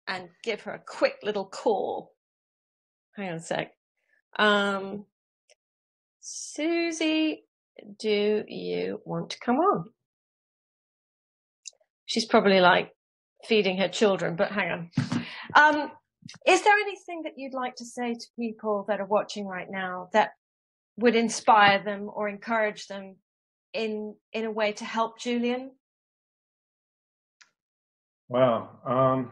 and give her a quick little call. Hang on a sec. Susie, do you want to come on? She's probably like feeding her children, but hang on. Is there anything that you'd like to say to people that are watching right now that would inspire them or encourage them in a way to help Julian? Wow.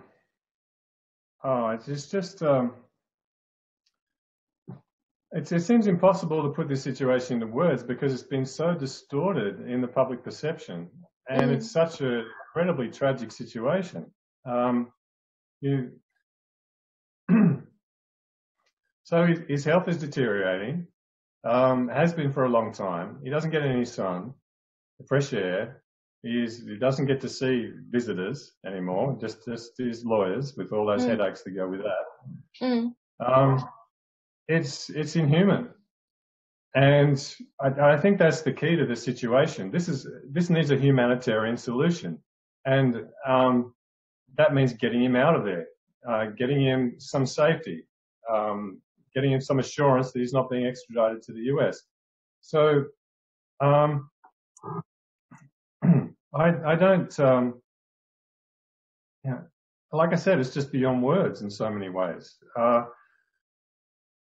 It seems impossible to put this situation into words, because it's been so distorted in the public perception, and it's such an incredibly tragic situation. So his health is deteriorating, has been for a long time. He doesn't get any sun, fresh air. He doesn't get to see visitors anymore, just his lawyers, with all those headaches that go with that. It's inhuman. And I think that's the key to the situation. This needs a humanitarian solution. And that means getting him out of there, getting him some safety, getting him some assurance that he's not being extradited to the US. So I don't, like I said, it's just beyond words in so many ways.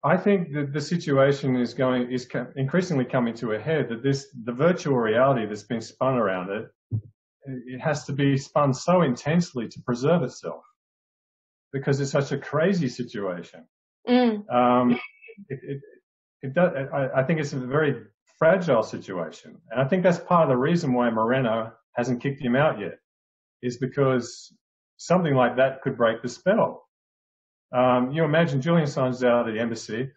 I think that the situation is increasingly coming to a head, that the virtual reality that's been spun around it has to be spun so intensely to preserve itself, because it's such a crazy situation. I think it's a very fragile situation. And I think that's part of the reason why Moreno hasn't kicked him out yet, is because something like that could break the spell. You imagine Julian Assange out of the embassy.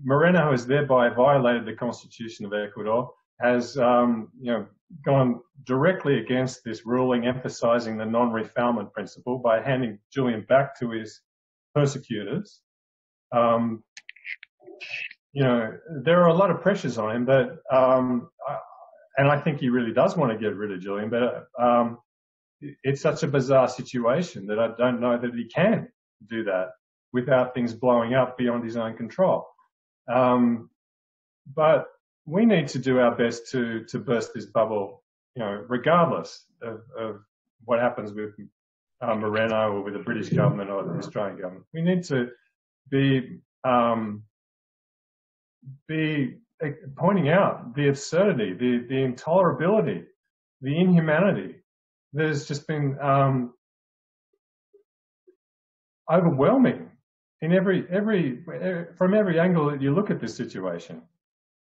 Moreno has thereby violated the Constitution of Ecuador, has gone directly against this ruling emphasizing the non-refoulement principle by handing Julian back to his persecutors. you know, there are a lot of pressures on him, but and I think he really does want to get rid of Julian, but it's such a bizarre situation that I don't know that he can do that without things blowing up beyond his own control. But we need to do our best to burst this bubble, you know, regardless of what happens with Moreno or with the British government or the Australian government. We need to be pointing out the absurdity, the intolerability, the inhumanity. There's just been overwhelming in from every angle that you look at this situation.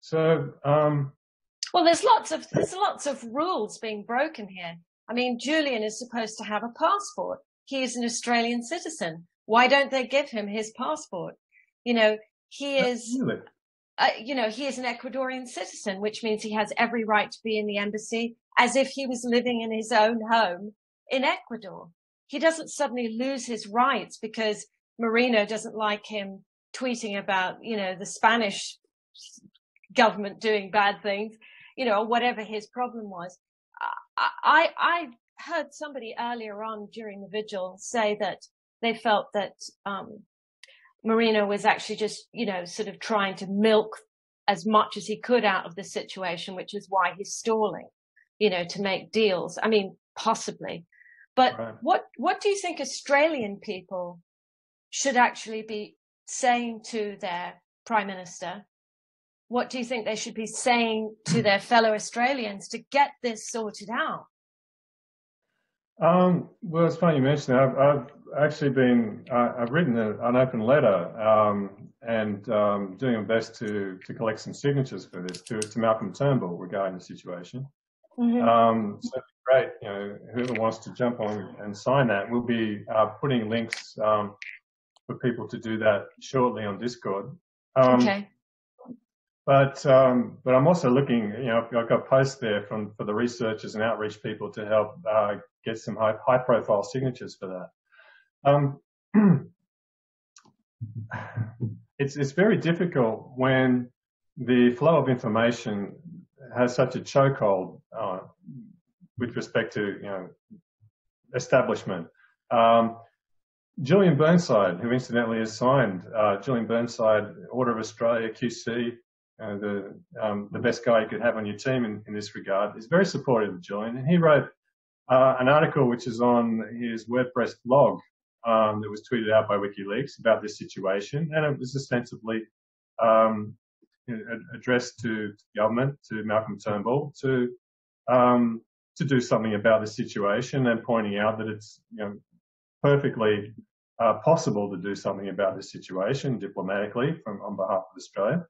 So, well, there's lots of rules being broken here. I mean, Julian is supposed to have a passport. He is an Australian citizen. Why don't they give him his passport? You know, he is, he is an Ecuadorian citizen, which means he has every right to be in the embassy as if he was living in his own home in Ecuador. He doesn't suddenly lose his rights because Moreno doesn't like him tweeting about, you know, the Spanish government doing bad things, you know, or whatever his problem was. I heard somebody earlier on during the vigil say that they felt that Moreno was actually just, you know, sort of trying to milk as much as he could out of the situation, which is why he's stalling, you know, to make deals. I mean, possibly. But right. What do you think Australian people should actually be saying to their Prime Minister? What do you think they should be saying to their fellow Australians to get this sorted out? Well, it's funny you mention that. I've actually I've written an open letter and doing my best to collect some signatures for this to Malcolm Turnbull regarding the situation. Mm-hmm. So it'd be great, you know, whoever wants to jump on and sign that. We'll be putting links for people to do that shortly on Discord. Okay. But I'm also looking, you know, I've got posts there for the researchers and outreach people to help get some high profile signatures for that. It's very difficult when the flow of information has such a chokehold with respect to, you know, establishment. Julian Burnside, who incidentally has signed Julian Burnside, Order of Australia, QC, the best guy you could have on your team in this regard, is very supportive of Julian. And he wrote an article which is on his WordPress blog that was tweeted out by WikiLeaks about this situation. And it was ostensibly addressed to government, to Malcolm Turnbull, to do something about the situation and pointing out that it's, you know, perfectly possible to do something about this situation diplomatically on behalf of Australia.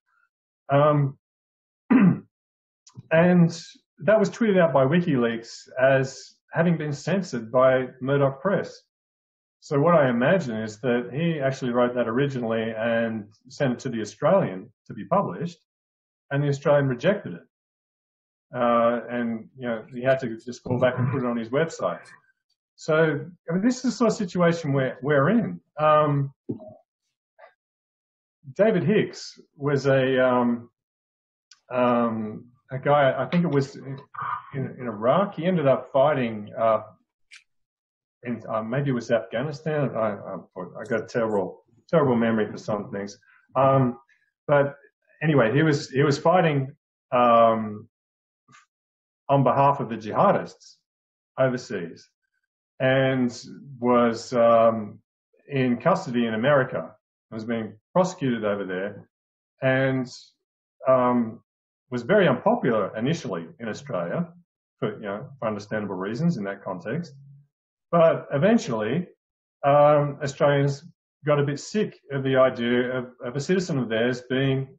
And that was tweeted out by WikiLeaks as having been censored by Murdoch Press. So what I imagine is that he actually wrote that originally and sent it to the Australian to be published, and the Australian rejected it. And, you know, he had to just call back and put it on his website. So, I mean, this is the sort of situation we're in. David Hicks was a guy, I think it was in Iraq. He ended up fighting in maybe it was Afghanistan. I got a terrible memory for some things. But anyway, he was fighting on behalf of the jihadists overseas, and was in custody in America. Was being prosecuted over there, and was very unpopular initially in Australia, for understandable reasons in that context. But eventually, Australians got a bit sick of the idea of a citizen of theirs being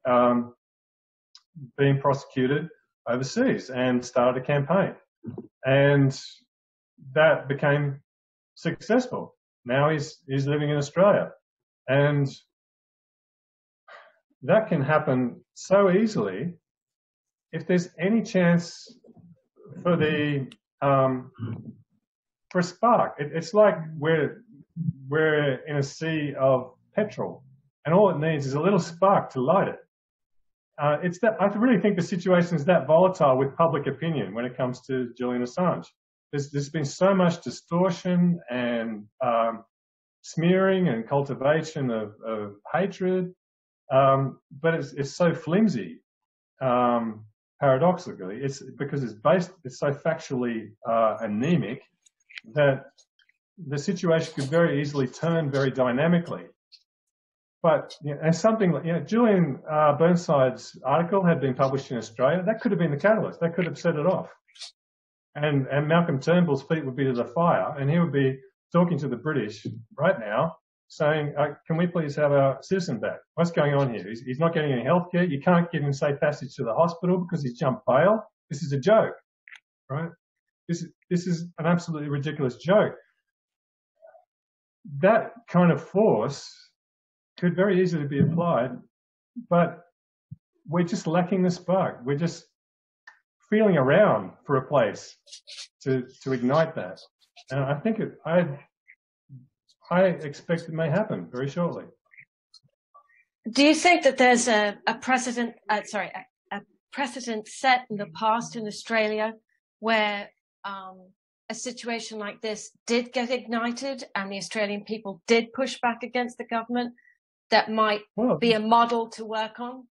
prosecuted overseas, and started a campaign, and that became successful. Now he's living in Australia, and that can happen so easily if there's any chance for for a spark. It's like we're in a sea of petrol, and all it needs is a little spark to light it. it's that I really think the situation is that volatile with public opinion when it comes to Julian Assange. There's been so much distortion and smearing and cultivation of hatred, but it's so flimsy. Paradoxically, it's because it's so factually anemic that the situation could very easily turn very dynamically. But and something like Julian Burnside's article had been published in Australia. That could have been the catalyst. That could have set it off. And Malcolm Turnbull's feet would be to the fire, and he would be talking to the British right now, saying, "Can we please have our citizen back? What's going on here? He's not getting any health care. You can't give him safe passage to the hospital because he's jumped bail. This is a joke, right? This is an absolutely ridiculous joke." That kind of force could very easily be applied, but we're just lacking the spark. We're just feeling around for a place to ignite that. And I think I expect it may happen very shortly. Do you think that there's a precedent? A precedent set in the past in Australia where a situation like this did get ignited and the Australian people did push back against the government that might be a model to work on?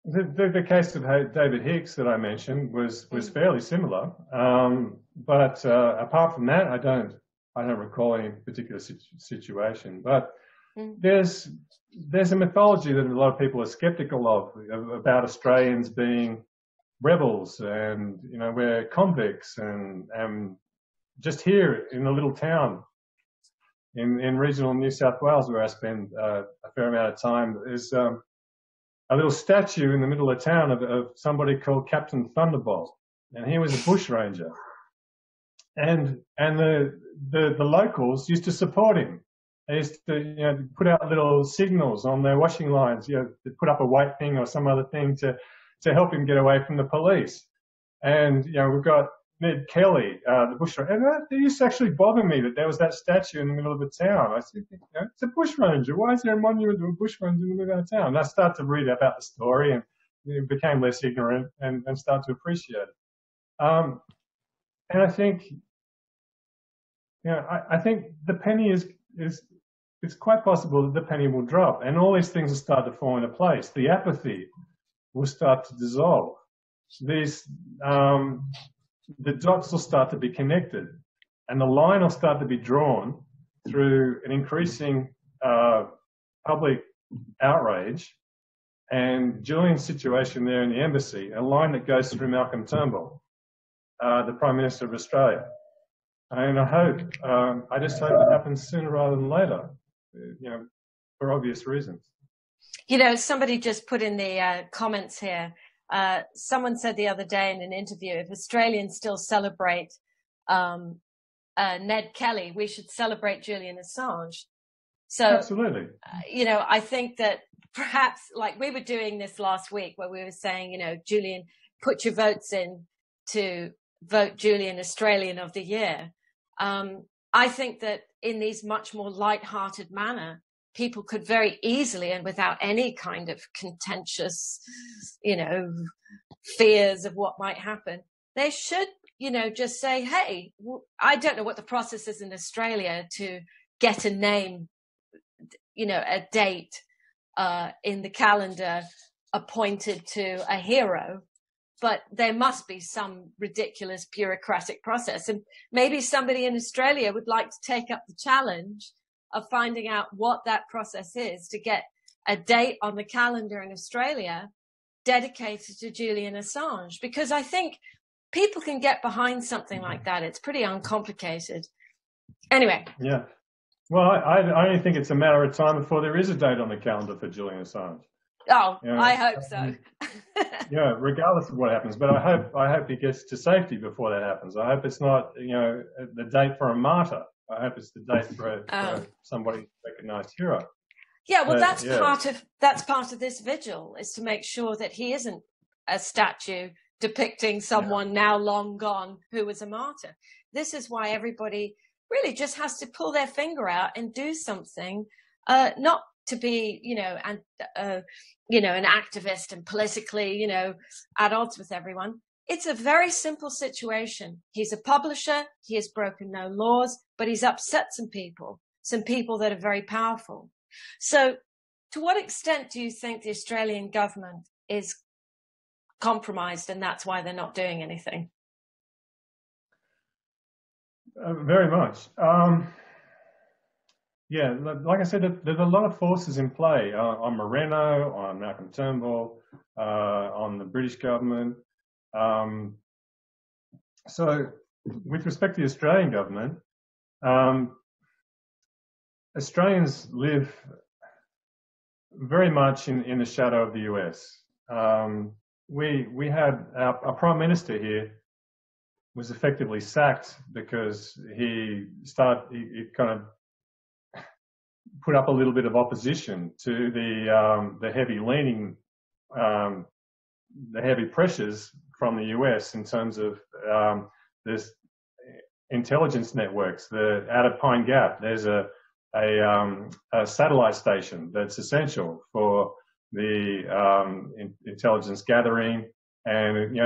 The case of David Hicks that I mentioned was fairly similar, but apart from that, I don't recall any particular situation. But there's a mythology that a lot of people are sceptical of about Australians being rebels, and we're convicts, and just here in a little town in regional New South Wales, where I spend a fair amount of time, there's a little statue in the middle of town of somebody called Captain Thunderbolt, and he was a bushranger, and the locals used to support him. They used to put out little signals on their washing lines, to put up a white thing or some other thing to help him get away from the police. And we've got Ned Kelly, the bushranger, and it used to actually bother me that there was that statue in the middle of the town. I said, it's a bushranger. Why is there a monument to a bushranger in the middle of the town? And I started to read about the story and became less ignorant and started to appreciate it. And I think, I think the penny it's quite possible that the penny will drop, and all these things will start to fall into place. The apathy will start to dissolve. The dots will start to be connected, and the line will start to be drawn through an increasing public outrage and Julian's situation there in the embassy, a line that goes through Malcolm Turnbull, the Prime Minister of Australia. And I just hope it happens sooner rather than later, for obvious reasons. Somebody just put in the comments here, someone said the other day in an interview, if Australians still celebrate Ned Kelly, we should celebrate Julian Assange. So, absolutely. I think that perhaps, like we were doing this last week where we were saying, Julian, put your votes in to vote Julian Australian of the Year. I think that in these much more light-hearted manner, people could very easily and without any kind of contentious, fears of what might happen, they should, just say, hey, I don't know what the process is in Australia to get a name, a date in the calendar appointed to a hero, but there must be some ridiculous bureaucratic process. And maybe somebody in Australia would like to take up the challenge of finding out what that process is to get a date on the calendar in Australia dedicated to Julian Assange, because I think people can get behind something like that. It's pretty uncomplicated. Anyway. Yeah. Well, I only think it's a matter of time before there is a date on the calendar for Julian Assange. Oh, I hope so. Yeah, regardless of what happens. But I hope he gets to safety before that happens. I hope it's not, the date for a martyr. I hope it's the date for somebody recognized hero. Yeah, well, that's part of this vigil, is to make sure that he isn't a statue depicting someone now long gone who was a martyr. This is why everybody really just has to pull their finger out and do something, not to be, an activist and politically, at odds with everyone. It's a very simple situation. He's a publisher. He has broken no laws, but he's upset some people that are very powerful. So to what extent do you think the Australian government is compromised and that's why they're not doing anything? Very much. Yeah, like I said, there's a lot of forces in play on Moreno, on Malcolm Turnbull, on the British government. So with respect to the Australian government, Australians live very much in the shadow of the US. We had our Prime Minister here was effectively sacked because he kind of put up a little bit of opposition to the heavy leaning, the heavy pressures from the US in terms of there's intelligence networks. Out of Pine Gap, there's a satellite station that's essential for the intelligence gathering, and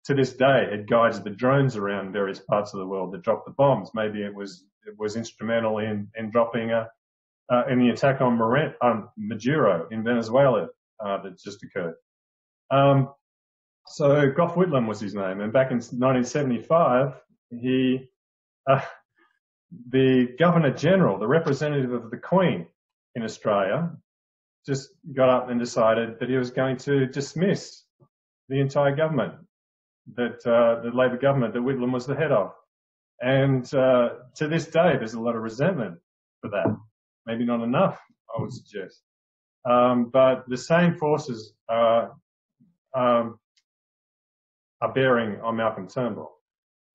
to this day it guides the drones around various parts of the world that drop the bombs. Maybe it was instrumental in dropping in the attack on Maduro in Venezuela that just occurred. So Gough Whitlam was his name, and back in 1975, the Governor General, the representative of the Queen in Australia, just got up and decided that he was going to dismiss the entire government, that the Labor government that Whitlam was the head of. And to this day, there's a lot of resentment for that. Maybe not enough, I would suggest. But the same forces are bearing on Malcolm Turnbull.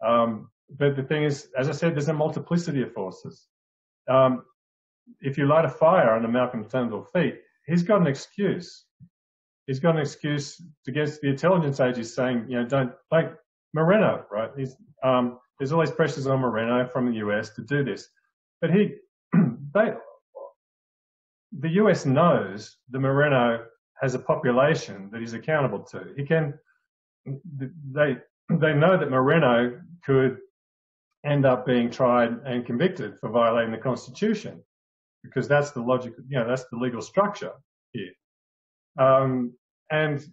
But the thing is, as I said, there's a multiplicity of forces. If you light a fire under Malcolm Turnbull's feet, he's got an excuse. He's got an excuse against the intelligence agencies saying, don't, like Moreno, right? There's all these pressures on Moreno from the US to do this. But the US knows that Moreno has a population that he's accountable to. They know that Moreno could end up being tried and convicted for violating the Constitution, because that's the logic, that's the legal structure here. And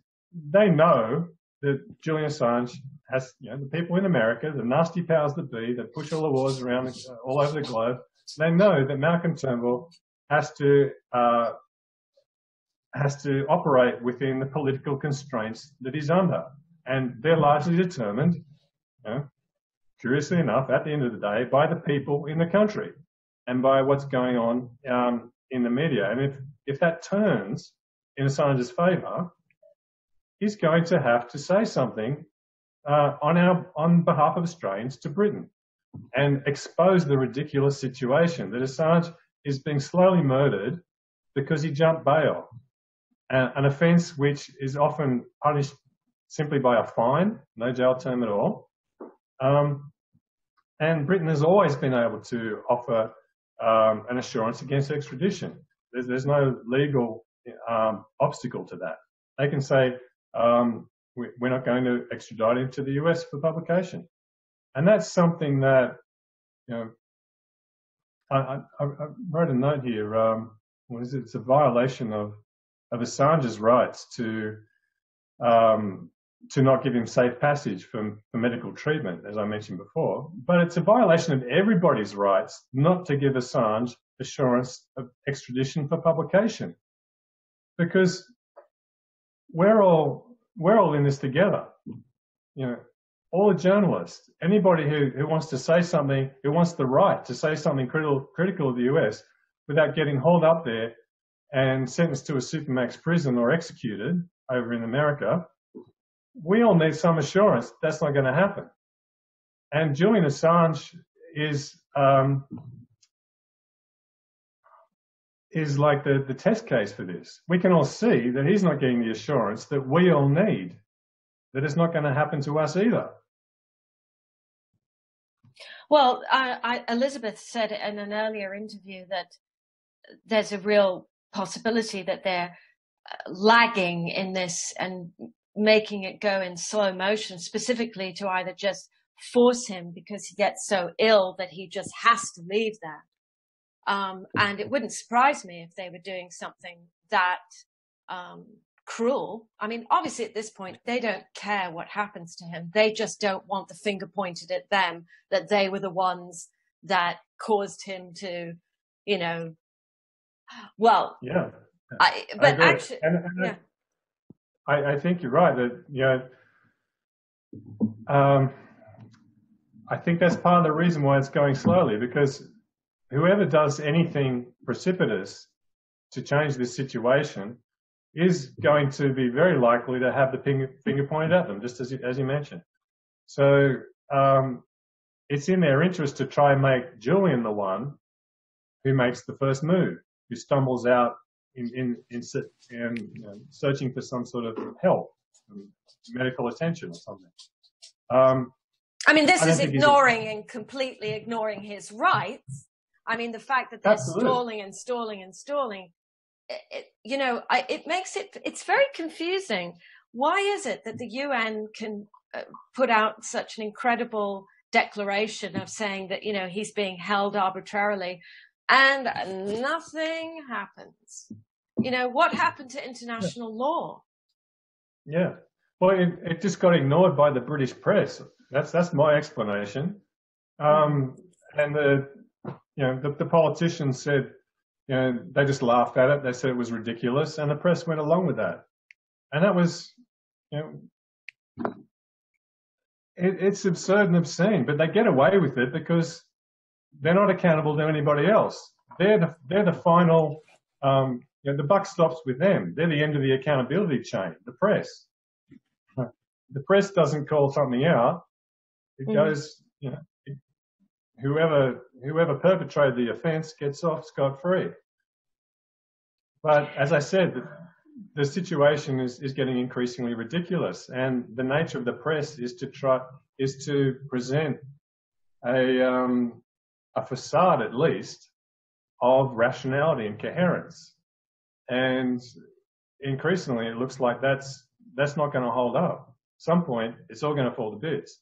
they know that Julian Assange has, the people in America, the nasty powers that be, that push all the wars around all over the globe, they know that Malcolm Turnbull has to operate within the political constraints that he's under. And they're largely determined, curiously enough, at the end of the day, by the people in the country and by what's going on in the media. And if that turns in Assange's favour, he's going to have to say something on behalf of Australians to Britain and expose the ridiculous situation that Assange is being slowly murdered because he jumped bail, an offence which is often punished simply by a fine, no jail term at all. And Britain has always been able to offer an assurance against extradition. There's no legal obstacle to that. They can say, we're not going to extradite him to the US for publication. And that's something that, I wrote a note here. It's a violation of Assange's rights to not give him safe passage for medical treatment, as I mentioned before. But it's a violation of everybody's rights not to give Assange assurance of extradition for publication, because we're all in this together. All the journalists, anybody who wants to say something, who wants the right to say something critical of the US without getting hauled up there and sentenced to a supermax prison or executed over in America, we all need some assurance that's not going to happen. And Julian Assange is like the test case for this. We can all see that he's not getting the assurance that we all need, that it's not going to happen to us either. Well, Elizabeth said in an earlier interview that there's a real possibility that they're lagging in this and making it go in slow motion, specifically to either just force him because he gets so ill that he just has to leave there. And it wouldn't surprise me if they were doing something that cruel. I mean, obviously at this point, they don't care what happens to him. They just don't want the finger pointed at them, that they were the ones that caused him to, you know, well, yeah. But actually, yeah. I think you're right that, you know, I think that's part of the reason why it's going slowly, because whoever does anything precipitous to change this situation is going to be very likely to have the finger pointed at them, just as you mentioned. So it's in their interest to try and make Julian the one who makes the first move, who stumbles out in searching for some sort of help, medical attention or something. I mean, this is ignoring and completely ignoring his rights. I mean, the fact that they're Absolutely. stalling, you know, it's very confusing. Why is it that the UN can put out such an incredible declaration of saying that, you know, he's being held arbitrarily and nothing happens? You know, what happened to international law? Yeah. Well, it just got ignored by the British press. That's my explanation. And the politicians said, you know, they just laughed at it. They said it was ridiculous, and the press went along with that. And that was, you know, it's absurd and obscene, but they get away with it because they're not accountable to anybody else. They're the final. You know, the buck stops with them. They're the end of the accountability chain. The press. The press doesn't call something out. It goes, you know, whoever perpetrated the offence gets off scot-free. But as I said, the situation is getting increasingly ridiculous, and the nature of the press is to present a facade, at least, of rationality and coherence. And increasingly, it looks like that's not going to hold up. At some point, it's all going to fall to bits.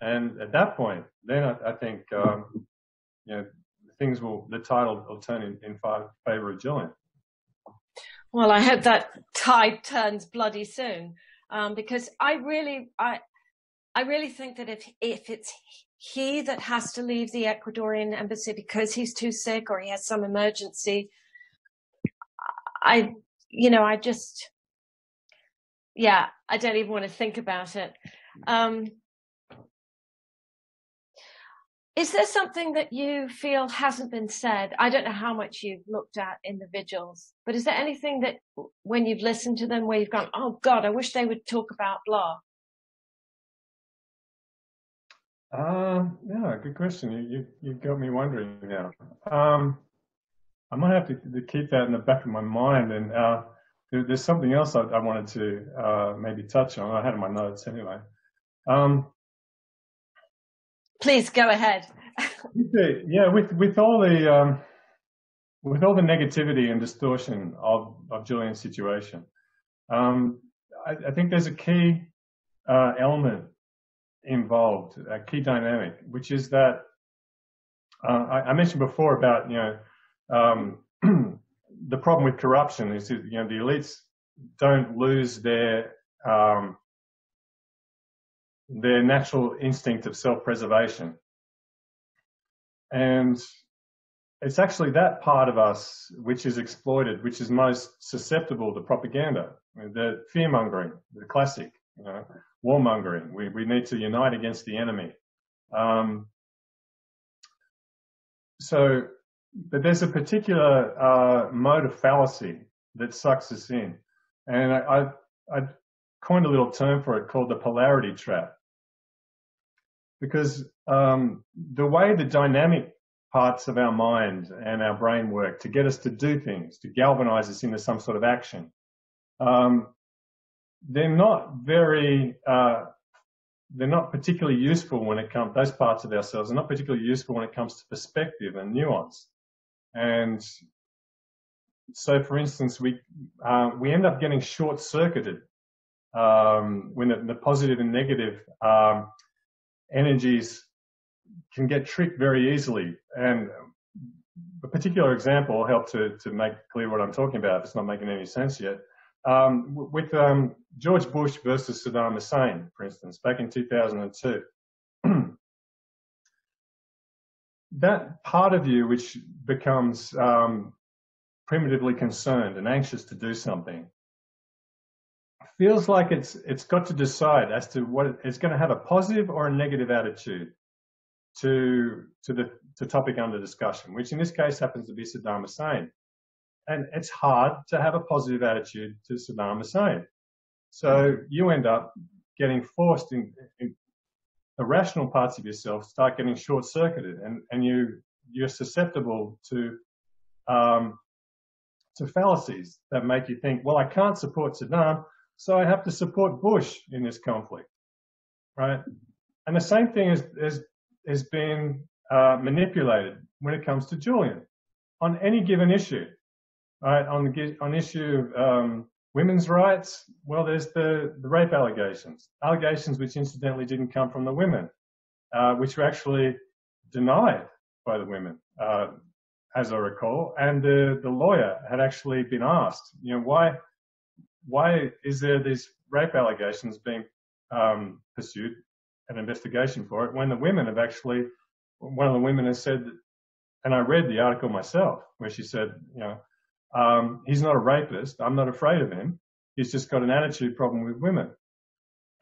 And at that point, then I think, you know, the tide will turn in favour of Julian. Well, I hope that tide turns bloody soon, because I really think that if it's he that has to leave the Ecuadorian embassy because he's too sick or he has some emergency, I don't even want to think about it. Is there something that you feel hasn't been said? I don't know how much you've looked at in the vigils, but is there anything that when you've listened to them where you've gone, oh God, I wish they would talk about blah? Yeah, good question. You got me wondering now. I might have to keep that in the back of my mind. And there's something else I wanted to maybe touch on. I had it in my notes anyway. Please go ahead. Yeah, with all the negativity and distortion of Julian's situation, I think there's a key element involved, a key dynamic, which is that I mentioned before about, you know, the problem with corruption is that, you know, the elites don't lose their natural instinct of self-preservation. And it's actually that part of us which is exploited, which is most susceptible to propaganda. I mean, the fear-mongering, the classic, you know, warmongering. We need to unite against the enemy. But there's a particular mode of fallacy that sucks us in. And I coined a little term for it called the polarity trap. Because the way the dynamic parts of our mind and our brain work to get us to do things, to galvanize us into some sort of action, they're not particularly useful when it comes, those parts of ourselves are not particularly useful when it comes to perspective and nuance. And So, for instance, we end up getting short-circuited when the positive and negative energies can get tricked very easily. And a particular example will help to make clear what I'm talking about, if it's not making any sense yet. With George Bush versus Saddam Hussein, for instance, back in 2002. That part of you which becomes primitively concerned and anxious to do something feels like it's got to decide as to what it's going to have, a positive or a negative attitude to the topic under discussion, which in this case happens to be Saddam Hussein. And it's hard to have a positive attitude to Saddam Hussein. So you end up getting forced in the rational parts of yourself start getting short-circuited, and you're susceptible to fallacies that make you think, well, I can't support Saddam, so I have to support Bush in this conflict, right? And the same thing is being manipulated when it comes to Julian on any given issue, right? On issue of women's rights, well, there's the rape allegations which incidentally didn't come from the women, which were actually denied by the women, as I recall. And the lawyer had actually been asked, why is there these rape allegations being pursued, an investigation for it, when the women have actually, one of the women has said, and I read the article myself, where she said, he's not a rapist. I'm not afraid of him. He's just got an attitude problem with women.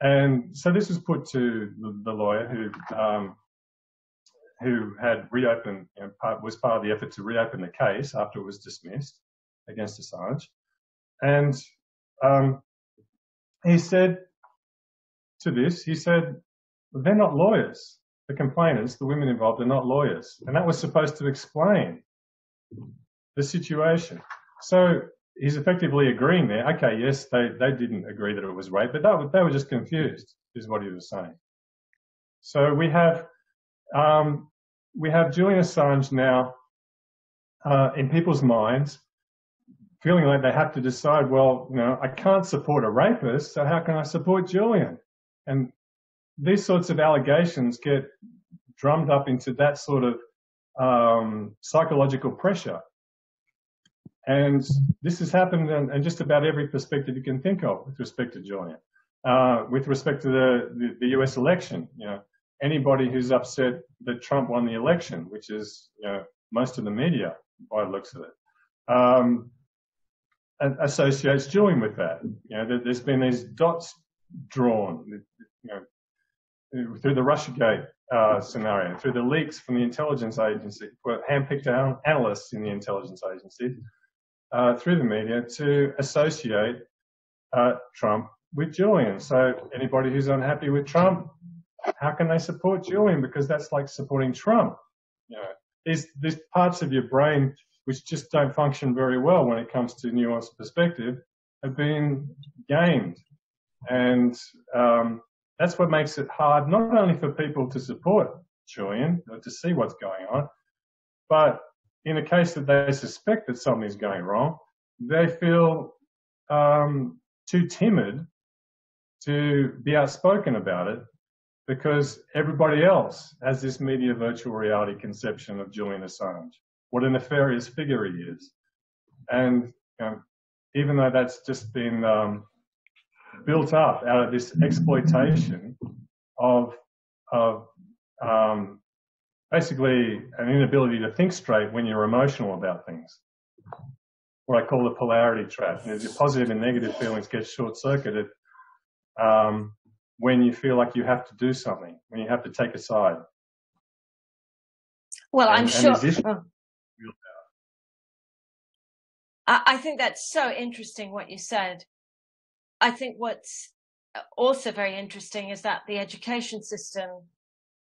And so this was put to the lawyer who had reopened, was part of the effort to reopen the case after it was dismissed against Assange. And he said to this, he said, they're not lawyers. The complainants, the women involved, are not lawyers. And that was supposed to explain the situation. So he's effectively agreeing there, okay, yes, they didn't agree that it was rape, but they were just confused, is what he was saying. So we have Julian Assange now in people's minds feeling like they have to decide, well, I can't support a rapist, so how can I support Julian? And these sorts of allegations get drummed up into that sort of psychological pressure. And this has happened in just about every perspective you can think of with respect to Julian. With respect to the US election, anybody who's upset that Trump won the election, which is, most of the media by the looks of it, associates Julian with that. There's been these dots drawn, through the Russiagate scenario, through the leaks from the intelligence agency, hand-picked analysts in the intelligence agency, through the media to associate Trump with Julian. So anybody who's unhappy with Trump, how can they support Julian? Because that's like supporting Trump. These parts of your brain which just don't function very well when it comes to nuanced perspective have been gamed. And that's what makes it hard, not only for people to support Julian or to see what's going on, but in a case that they suspect that something's going wrong, they feel too timid to be outspoken about it because everybody else has this media virtual reality conception of Julian Assange, what a nefarious figure he is. And even though that's just been built up out of this exploitation of basically an inability to think straight when you're emotional about things. What I call the polarity trap. Your positive and negative feelings get short-circuited when you feel like you have to do something, when you have to take a side. Well, I'm sure. I think that's so interesting what you said. I think what's also very interesting is that the education system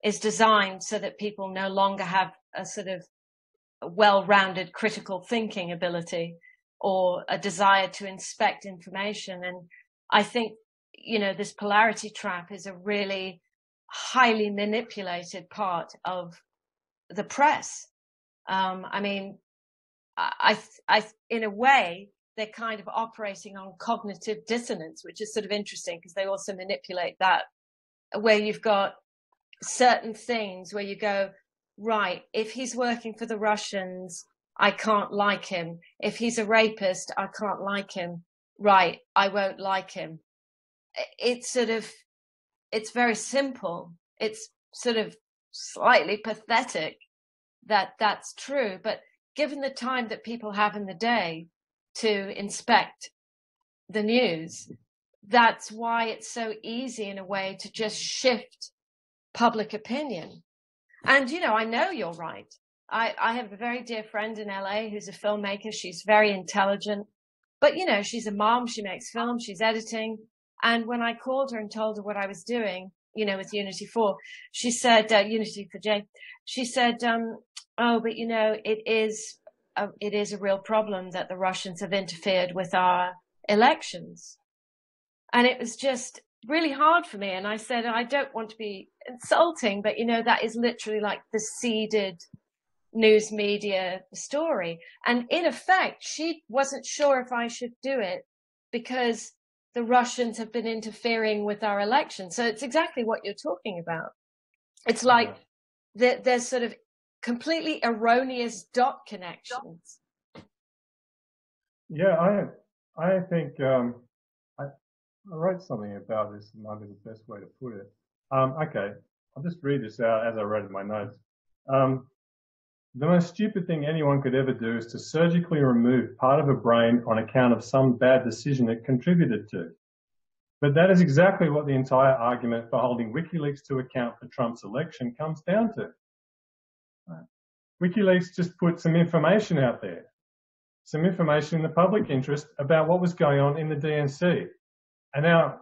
is designed so that people no longer have a sort of well-rounded critical thinking ability or a desire to inspect information. And I think, this polarity trap is a really highly manipulated part of the press. I in a way, they're kind of operating on cognitive dissonance, which is sort of interesting because they also manipulate that, where you've got certain things where you go, right, if he's working for the Russians, I can't like him. If he's a rapist, I can't like him. Right, I won't like him. It's very simple. It's sort of slightly pathetic that that's true. But given the time that people have in the day to inspect the news, that's why it's so easy in a way to just shift public opinion. And, I know you're right. I have a very dear friend in LA who's a filmmaker. She's very intelligent, but, she's a mom. She makes films. She's editing. And when I called her and told her what I was doing, with Unity 4, she said, Unity for J, she said, oh, but, it is a real problem that the Russians have interfered with our elections. And it was just really hard for me. And I said, I don't want to be insulting, but, that is literally like the seeded news media story. And in effect, she wasn't sure if I should do it because the Russians have been interfering with our elections. So it's exactly what you're talking about. It's like there's sort of completely erroneous dot connections. Yeah, I think I wrote something about this. Might be the best way to put it. Okay, I'll just read this out as I wrote in my notes. The most stupid thing anyone could ever do is to surgically remove part of a brain on account of some bad decision it contributed to. But that is exactly what the entire argument for holding WikiLeaks to account for Trump's election comes down to. WikiLeaks just put some information out there, some information in the public interest about what was going on in the DNC. And now,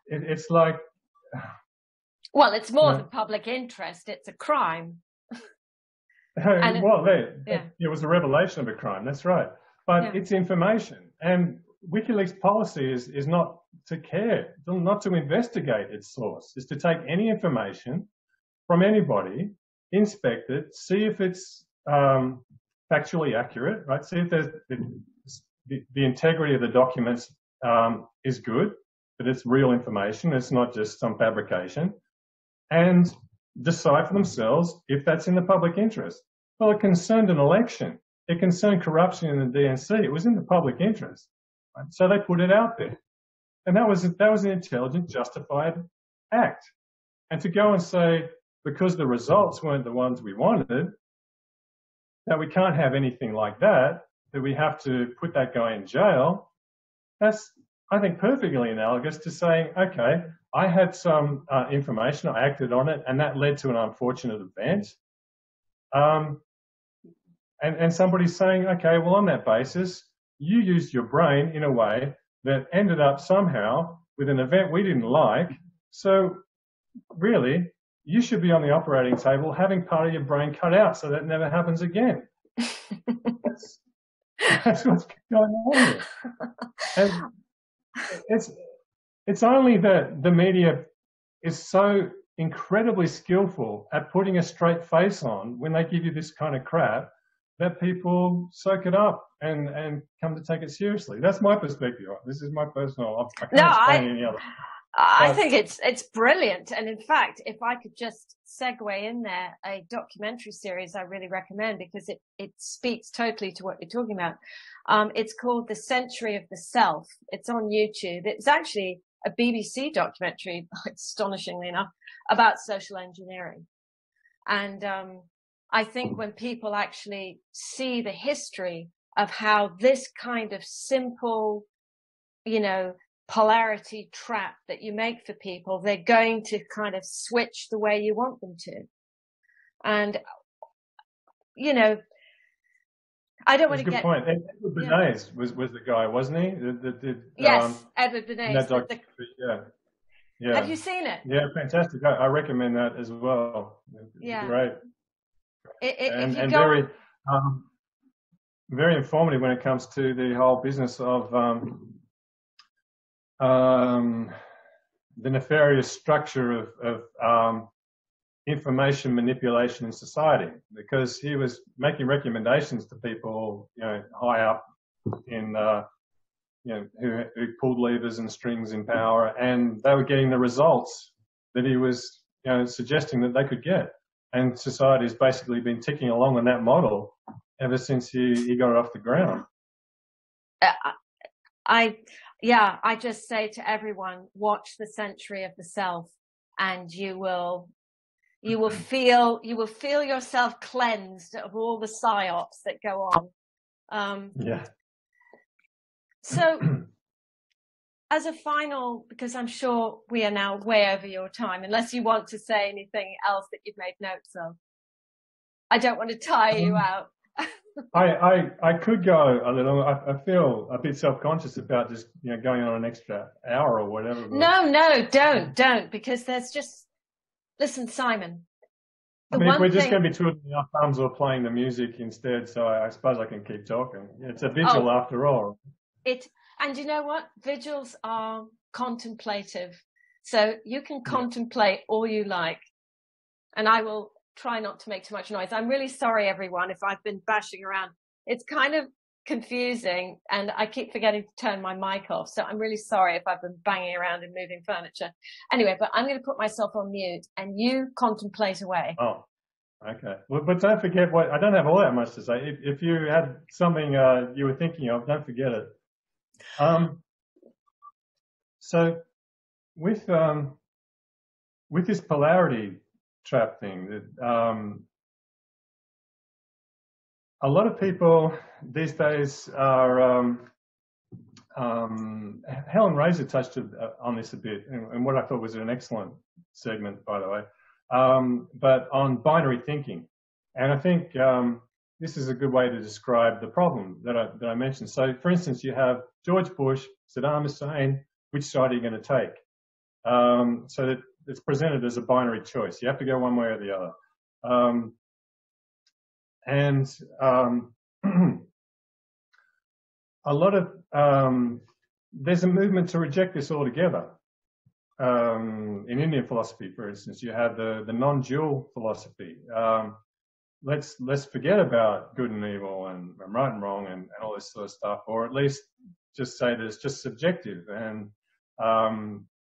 it's like... Well, it's more than public interest. It's a crime. It was a revelation of a crime. That's right. But it's information. And WikiLeaks policy is not to care, not to investigate its source. It's to take any information from anybody, inspect it, see if it's factually accurate, right? See if there's the integrity of the documents is good, that it's real information, it's not just some fabrication, and decide for themselves if that's in the public interest. Well, it concerned an election. It concerned corruption in the DNC. It was in the public interest. Right? So they put it out there. And that was an intelligent, justified act. And to go and say, because the results weren't the ones we wanted, that we can't have anything like that we have to put that guy in jail, that's, I think, perfectly analogous to saying, okay, I had some information, I acted on it, and that led to an unfortunate event. And somebody's saying, okay, well, on that basis, you used your brain in a way that ended up somehow with an event we didn't like. So really, you should be on the operating table having part of your brain cut out so that never happens again. That's what's going on here. And it's only that the media is so incredibly skillful at putting a straight face on when they give you this kind of crap that people soak it up and come to take it seriously. That's my perspective. This is my personal. I can't explain any other. I think it's brilliant. And in fact, if I could just segue in there, a documentary series I really recommend because it speaks totally to what you're talking about. It's called The Century of the Self. It's on YouTube. It's actually a BBC documentary, astonishingly enough, about social engineering. And I think when people actually see the history of how this kind of simple, polarity trap that you make for people, they're going to kind of switch the way you want them to. And, I don't want to get... That's a good point. Edward Bernays was the guy, wasn't he? Yes, Edward Bernays. Yeah. Have you seen it? Yeah, fantastic. I recommend that as well. Yeah. Great. And very informative when it comes to the whole business of the nefarious structure of information manipulation in society, because he was making recommendations to people, high up in, who pulled levers and strings in power, and they were getting the results that he was, suggesting that they could get. And society has basically been ticking along on that model ever since he got it off the ground. I just say to everyone, watch The Century of the Self, and you will feel yourself cleansed of all the psyops that go on. So as a final, because I'm sure we are now way over your time, unless you want to say anything else that you've made notes of. I don't want to tire you out. I could go a little. I feel a bit self-conscious about just, going on an extra hour or whatever. No, don't, because there's just, listen, Simon. If we're just going to be twiddling our thumbs or playing the music instead, so I suppose I can keep talking. It's a vigil after all. And you know what? Vigils are contemplative. So you can contemplate all you like. And I will try not to make too much noise. I'm really sorry, everyone, if I've been bashing around. It's kind of confusing, and I keep forgetting to turn my mic off. So I'm really sorry if I've been banging around and moving furniture. Anyway, but I'm going to put myself on mute, and you contemplate away. Oh, okay. Well, but don't forget I don't have all that much to say. If you had something you were thinking of, don't forget it. So with this polarity trap thing, a lot of people these days are, Helen Razor touched on this a bit, and what I thought was an excellent segment, by the way, but on binary thinking. And I think this is a good way to describe the problem that I mentioned. So, for instance, you have George Bush, Saddam Hussein. Which side are you going to take? So that it's presented as a binary choice. You have to go one way or the other. A lot of there's a movement to reject this altogether. In Indian philosophy, for instance, you have the non-dual philosophy. Let's forget about good and evil and right and wrong and all this sort of stuff, or at least just say that it's just subjective, and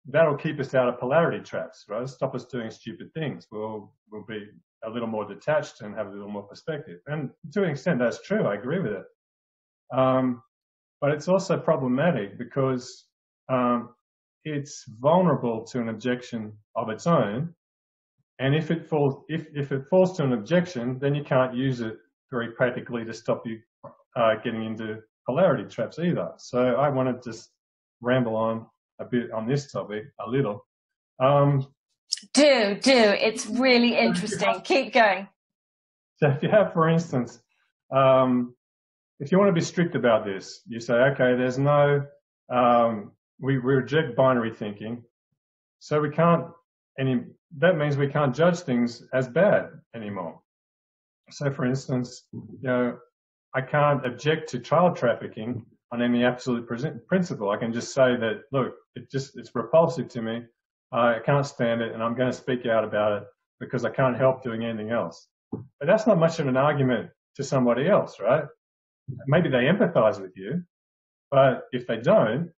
that'll keep us out of polarity traps, right? Stop us doing stupid things. We'll be a little more detached and have a little more perspective. And to an extent, that's true. I agree with it. But it's also problematic because it's vulnerable to an objection of its own. And if it falls to an objection, then you can't use it very practically to stop you getting into polarity traps either. So I want to just ramble on a bit on this topic, a little. Do. It's really interesting. Keep going. So if you have, for instance, if you want to be strict about this, you say, okay, there's no, we reject binary thinking, so we can't that means we can't judge things as bad anymore. So, for instance, I can't object to child trafficking on any absolute principle. I can just say that, look, it's repulsive to me. I can't stand it, and I'm going to speak out about it because I can't help doing anything else. But that's not much of an argument to somebody else, right? Maybe they empathize with you, but if they don't,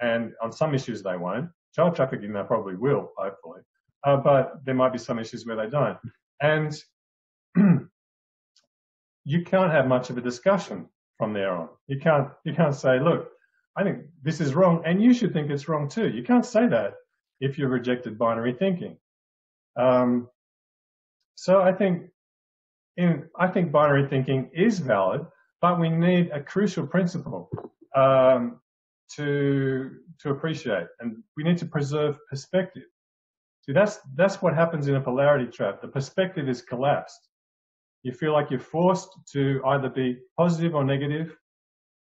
and on some issues they won't, child trafficking they probably will, hopefully. But there might be some issues where they don't. And you can't have much of a discussion from there on. You can't say, look, I think this is wrong, and you should think it's wrong too. You can't say that if you've rejected binary thinking. So I think binary thinking is valid, but we need a crucial principle to appreciate, and we need to preserve perspective. See, that's what happens in a polarity trap. The perspective is collapsed. You feel like you're forced to either be positive or negative,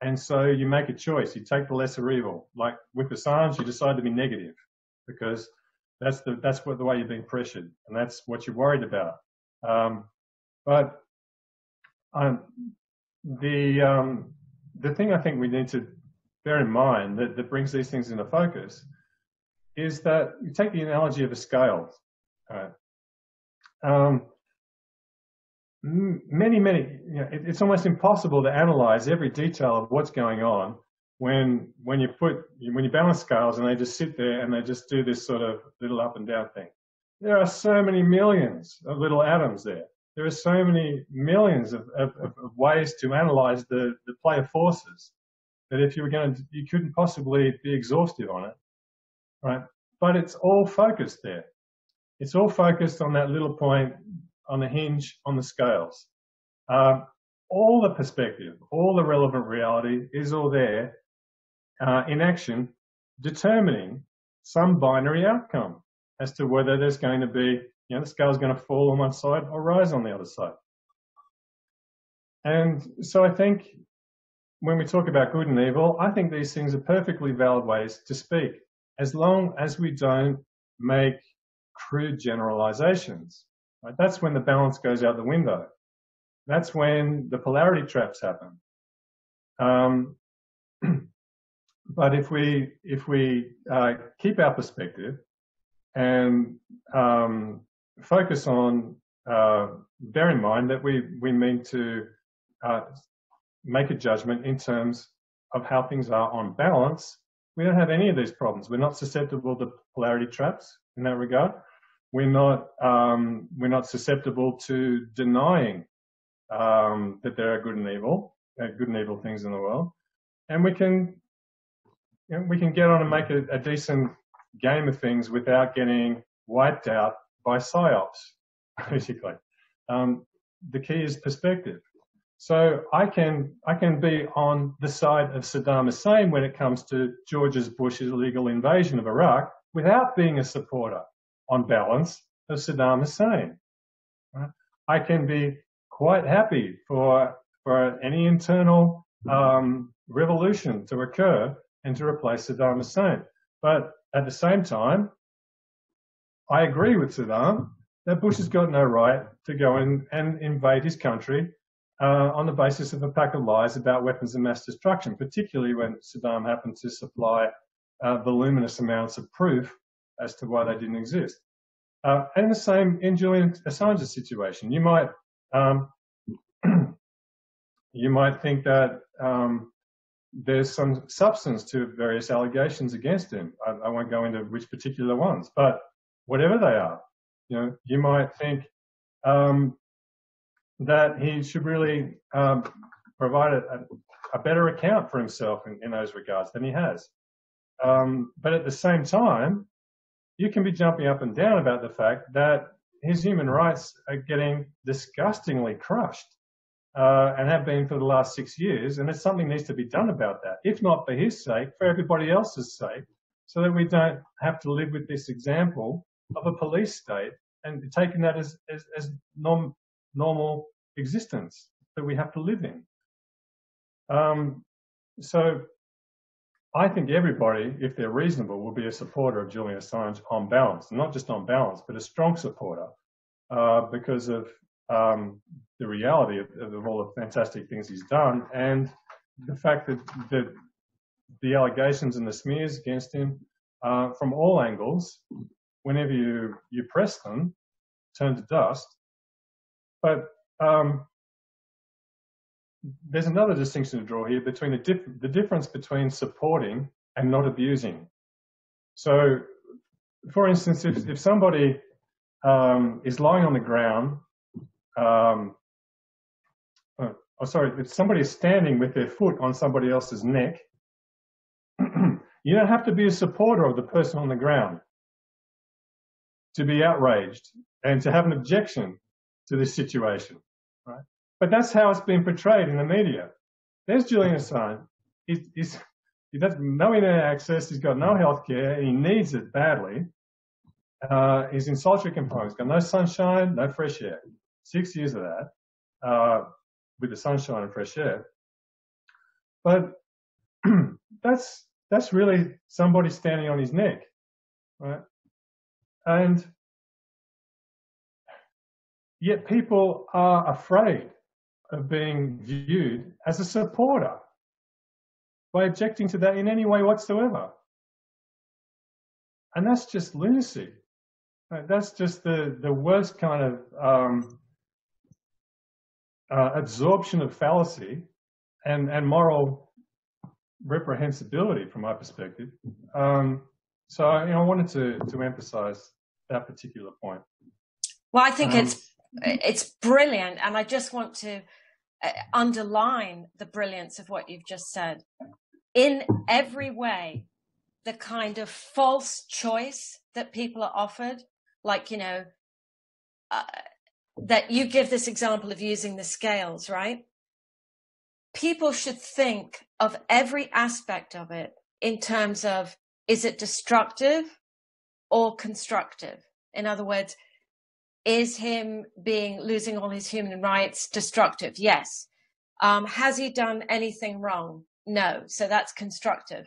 and so you make a choice. You take the lesser evil. Like with Assange, you decide to be negative because that's the way you're being pressured, and that's what you're worried about. But the thing I think we need to bear in mind that brings these things into focus is that you take the analogy of a scale. it's almost impossible to analyze every detail of what's going on when you balance scales and they just sit there and they just do this sort of little up and down thing. There are so many millions of little atoms there. There are so many millions of ways to analyze the play of forces that if you couldn't possibly be exhaustive on it, right? But it's all focused there. It's all focused on that little point on the hinge on the scales. All the perspective, all the relevant reality is all there in action, determining some binary outcome as to whether there's going to be, the scale's going to fall on one side or rise on the other side. And so I think when we talk about good and evil, I think these things are perfectly valid ways to speak, as long as we don't make crude generalizations. Right? That's when the balance goes out the window. That's when the polarity traps happen. But if we keep our perspective and focus on, bear in mind that we mean to make a judgment in terms of how things are on balance, we don't have any of these problems. We're not susceptible to polarity traps in that regard. We're not susceptible to denying that there are good and evil things in the world, and we can get on and make a decent game of things without getting wiped out by psyops, basically. The key is perspective. So I can be on the side of Saddam Hussein when it comes to George Bush's illegal invasion of Iraq without being a supporter, on balance, of Saddam Hussein. Right? I can be quite happy for any internal revolution to occur and to replace Saddam Hussein. But at the same time, I agree with Saddam that Bush has got no right to go in and invade his country on the basis of a pack of lies about weapons of mass destruction, particularly when Saddam happened to supply voluminous amounts of proof as to why they didn't exist. And the same in Julian Assange's situation. You might think that there's some substance to various allegations against him. I won't go into which particular ones, but whatever they are, you might think that he should really provide a better account for himself in those regards than he has. But at the same time, you can be jumping up and down about the fact that his human rights are getting disgustingly crushed and have been for the last 6 years, and something needs to be done about that, if not for his sake, for everybody else's sake, so that we don't have to live with this example of a police state and taking that as normal existence that we have to live in. So I think everybody, if they're reasonable, will be a supporter of Julian Assange on balance, not just on balance, but a strong supporter because of the reality of all the fantastic things he's done and the fact that the allegations and the smears against him from all angles, whenever you press them, turn to dust. But there's another distinction to draw here between the difference between supporting and not abusing. So, for instance, if somebody is lying on the ground, if somebody is standing with their foot on somebody else's neck, you don't have to be a supporter of the person on the ground to be outraged and to have an objection to this situation, right? But that's how it's been portrayed in the media. There's Julian Assange. He has no internet access. He's got no health care. He needs it badly. He's in solitary confinement. He's got no sunshine, no fresh air. 6 years of that with the sunshine and fresh air. But that's really somebody standing on his neck, right? And yet people are afraid of being viewed as a supporter by objecting to that in any way whatsoever. And that's just lunacy. That's just the worst kind of absorption of fallacy and moral reprehensibility from my perspective. So I wanted to emphasize that particular point. Well, I think it's brilliant, and I just want to underline the brilliance of what you've just said. In every way, the kind of false choice that people are offered, like, that you give this example of using the scales, right? People should think of every aspect of it in terms of, is it destructive or constructive? In other words, is him losing all his human rights destructive? Yes. Has he done anything wrong? No. So that's constructive.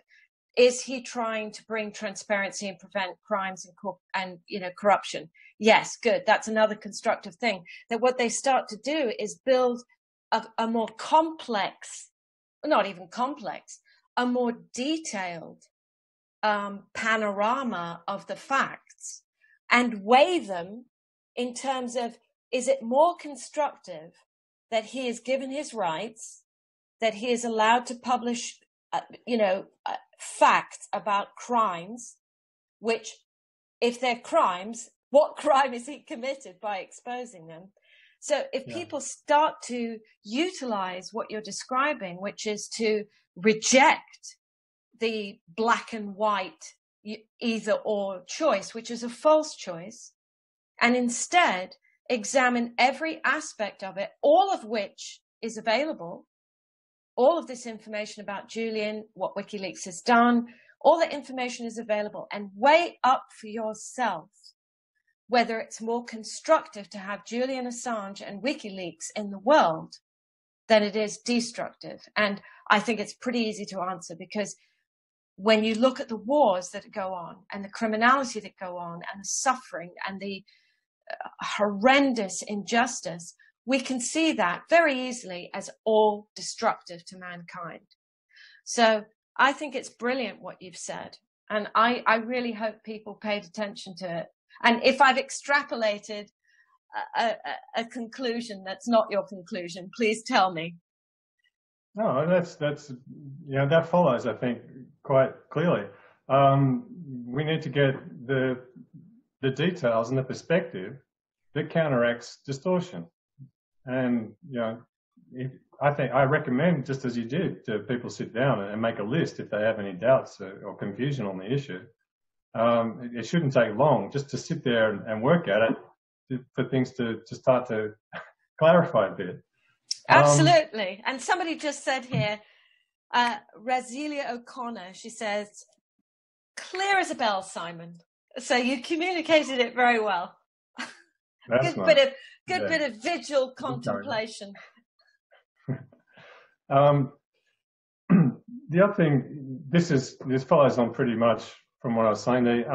Is he trying to bring transparency and prevent crimes and corruption? Yes, good. That's another constructive thing. That what they start to do is build a more complex, not even complex, a more detailed panorama of the facts and weigh them in terms of, is it more constructive that he is given his rights, that he is allowed to publish, facts about crimes, which, if they're crimes, what crime is he committed by exposing them? So if people start to utilize what you're describing, which is to reject the black and white either or choice, which is a false choice, and instead examine every aspect of it, all of which is available, all of this information about Julian, what WikiLeaks has done, all the information is available, and weigh up for yourself whether it's more constructive to have Julian Assange and WikiLeaks in the world than it is destructive. And I think it's pretty easy to answer, because when you look at the wars that go on and the criminality that go on and the suffering and the horrendous injustice, we can see that very easily as all destructive to mankind. So I think it's brilliant what you've said. And I really hope people paid attention to it. And if I've extrapolated a conclusion that's not your conclusion, please tell me. No, that's that follows, I think, quite clearly. We need to get the details and the perspective that counteracts distortion. And I recommend, just as you did, to people sit down and make a list if they have any doubts or confusion on the issue. It shouldn't take long just to sit there and work at it for things to start to clarify a bit. Absolutely. And somebody just said here, Razilia O'Connor, she says, clear as a bell, Simon. So you communicated it very well. That's good bit of vigil contemplation. The other thing, this follows on pretty much from what I was saying there.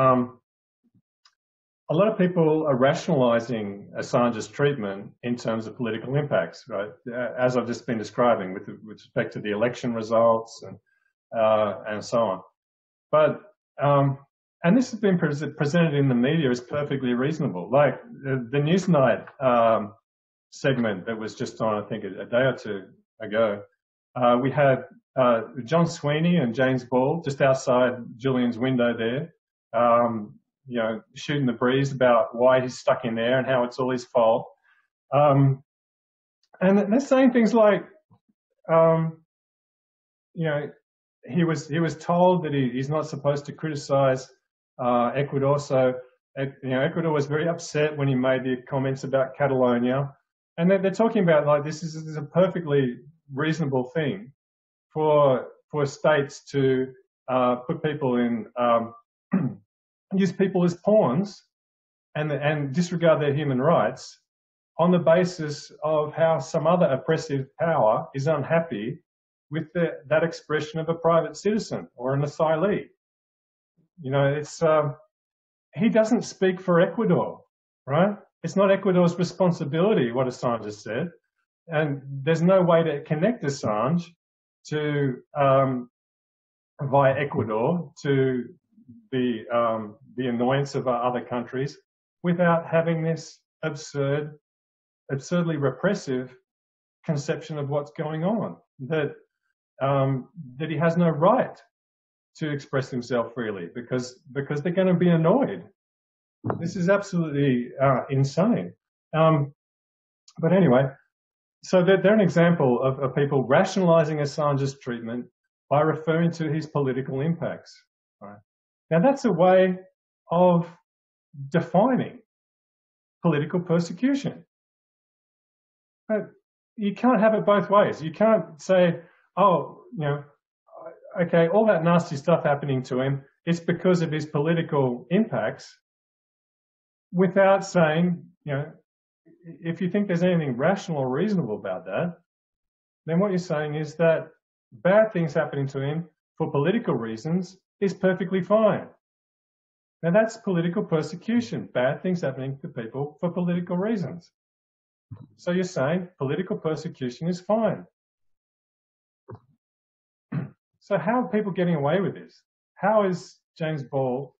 A lot of people are rationalising Assange's treatment in terms of political impacts, right? As I've just been describing, with respect to the election results and so on. But and this has been presented in the media as perfectly reasonable. Like the Newsnight segment that was just on, I think, a day or two ago, we had John Sweeney and James Ball just outside Julian's window there, shooting the breeze about why he's stuck in there and how it's all his fault. And they're saying things like, he was told that he's not supposed to criticize Ecuador. So, Ecuador was very upset when he made the comments about Catalonia. And they're talking about, like, this is a perfectly reasonable thing for states to put people in, use people as pawns and disregard their human rights on the basis of how some other oppressive power is unhappy with that expression of a private citizen or an asylee. He doesn't speak for Ecuador, right? It's not Ecuador's responsibility what Assange has said, and there's no way to connect Assange to via Ecuador to the annoyance of other countries without having this absurdly repressive conception of what's going on, that he has no right to express himself freely because they're going to be annoyed. This is absolutely insane. But anyway, so they're an example of people rationalizing Assange's treatment by referring to his political impacts. Right? Now, that's a way of defining political persecution. But you can't have it both ways. You can't say, oh, okay, all that nasty stuff happening to him, it's because of his political impacts, without saying, if you think there's anything rational or reasonable about that, then what you're saying is that bad things happening to him for political reasons is perfectly fine. Now that's political persecution, bad things happening to people for political reasons. So you're saying political persecution is fine. So how are people getting away with this? How is James Ball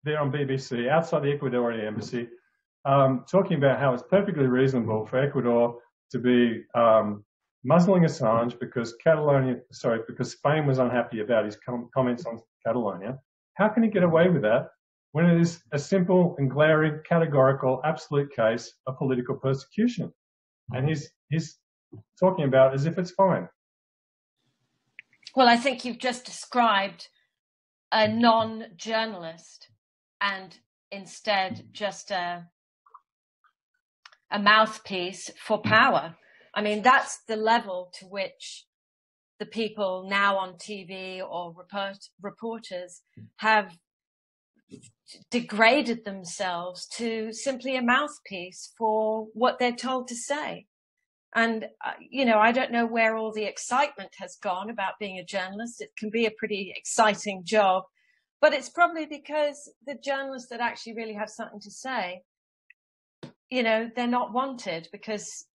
there on BBC outside the Ecuadorian Embassy talking about how it's perfectly reasonable for Ecuador to be muzzling Assange because Spain was unhappy about his comments on Catalonia? How can he get away with that when it is a simple and glaring, categorical, absolute case of political persecution? And he's talking about as if it's fine. Well, I think you've just described a non-journalist and instead just a mouthpiece for power. I mean, that's the level to which the people now on TV or reporters have degraded themselves to simply a mouthpiece for what they're told to say. And, I don't know where all the excitement has gone about being a journalist. It can be a pretty exciting job, but it's probably because the journalists that actually really have something to say, they're not wanted because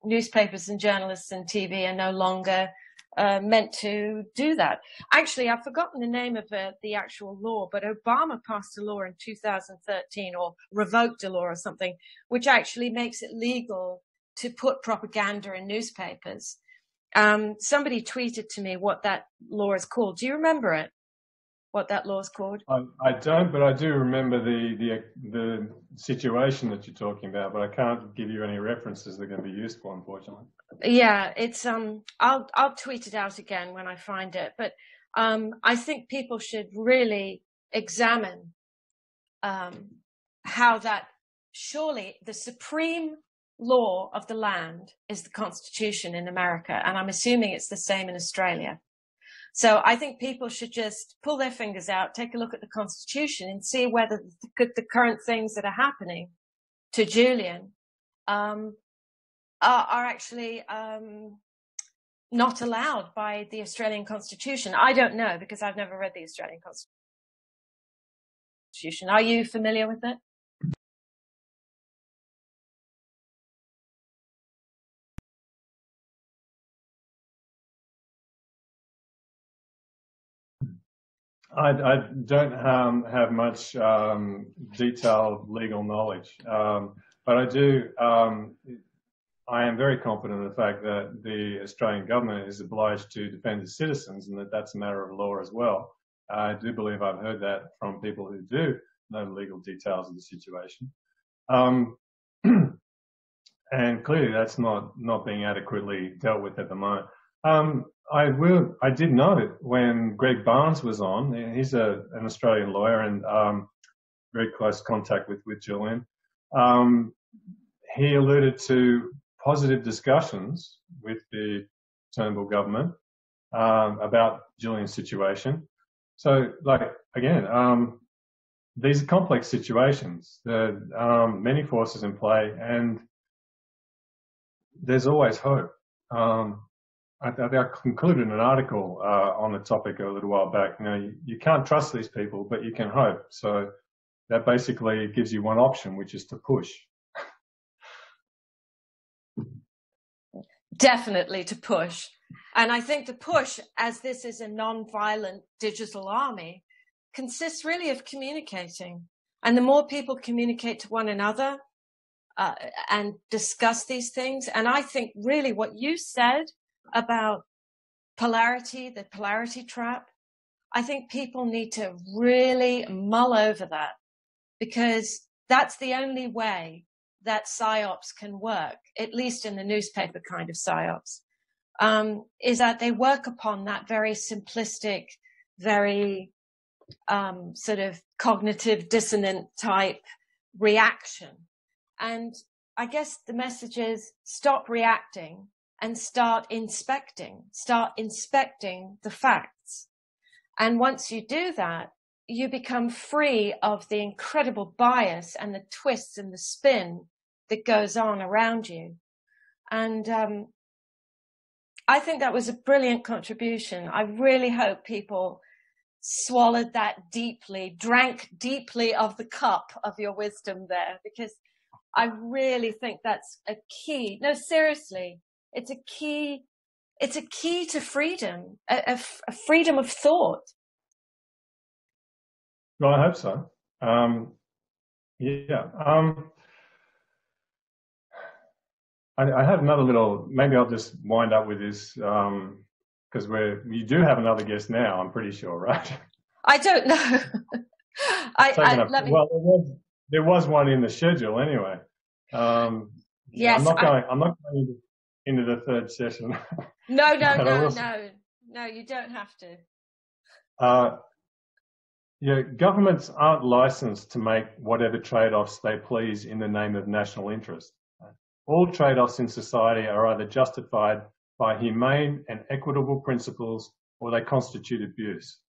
newspapers and journalists and TV are no longer meant to do that. Actually, I've forgotten the name of the actual law, but Obama passed a law in 2013 or revoked a law or something, which actually makes it legal to put propaganda in newspapers. Somebody tweeted to me what that law is called. Do you remember it? What that law is called? I don't, but I do remember the situation that you're talking about, but I can't give you any references that are going to be useful, unfortunately. Yeah, it's I'll tweet it out again when I find it. But I think people should really examine how that surely the supreme law of the land is the Constitution in America, and I'm assuming it's the same in Australia. So I think people should just pull their fingers out, take a look at the Constitution and see whether the current things that are happening to Julian are actually not allowed by the Australian Constitution. I don't know because I've never read the Australian Constitution. Are you familiar with it? I don't have much detailed legal knowledge, but I do. I am very confident of the fact that the Australian government is obliged to defend its citizens, and that that's a matter of law as well. I do believe I've heard that from people who do know the legal details of the situation, and clearly that's not being adequately dealt with at the moment. I did know when Greg Barnes was on. He's an Australian lawyer and very close contact with Julian. He alluded to positive discussions with the Turnbull government about Julian's situation. So, these are complex situations. There are many forces in play, and there's always hope. I concluded an article on the topic a little while back. You can't trust these people, but you can hope. So that basically gives you one option, which is to push. Definitely to push. And I think the push, as this is a non-violent digital army, consists really of communicating. And the more people communicate to one another and discuss these things, and I think really what you said about polarity, the polarity trap, I think people need to really mull over that, because that's the only way that psyops can work, at least in the newspaper kind of psyops, is that they work upon that very simplistic, very sort of cognitive dissonant type reaction. And I guess the message is stop reacting and start inspecting the facts. And once you do that, you become free of the incredible bias and the twists and the spin that goes on around you. And I think that was a brilliant contribution. I really hope people swallowed that deeply, drank deeply of the cup of your wisdom there, because I really think that's a key. No, seriously, it's a key to freedom, a freedom of thought. Well, I hope so. I have another little, maybe I'll just wind up with this, because we do have another guest now, I'm pretty sure, right? I don't know. There was one in the schedule anyway. Yes. I'm not going into the third session. No, you don't have to. Governments aren't licensed to make whatever trade-offs they please in the name of national interest. All trade-offs in society are either justified by humane and equitable principles, or they constitute abuse.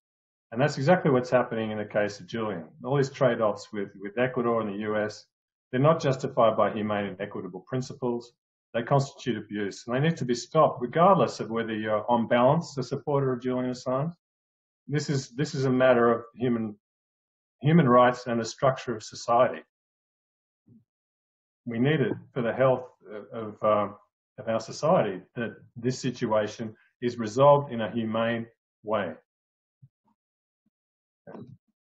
And that's exactly what's happening in the case of Julian. All these trade-offs with Ecuador and the US, they're not justified by humane and equitable principles. They constitute abuse, and they need to be stopped, regardless of whether you're on balance a supporter of Julian Assange. This is a matter of human rights and the structure of society. We need it for the health of our society, that this situation is resolved in a humane way,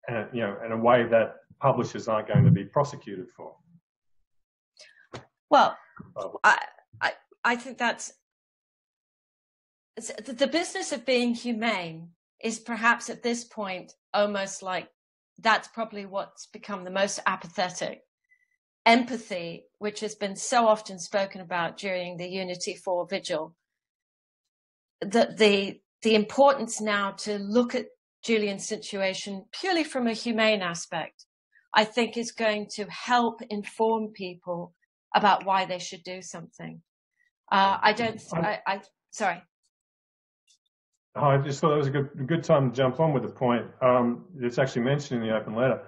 and in a way that publishers aren't going to be prosecuted for. Well, I think that's the business of being humane is perhaps at this point almost like that's probably what's become the most apathetic. Empathy, which has been so often spoken about during the Unity for Vigil, the importance now to look at Julian's situation purely from a humane aspect, I think is going to help inform people about why they should do something. Sorry. I just thought it was a good time to jump on with the point. It's actually mentioned in the open letter.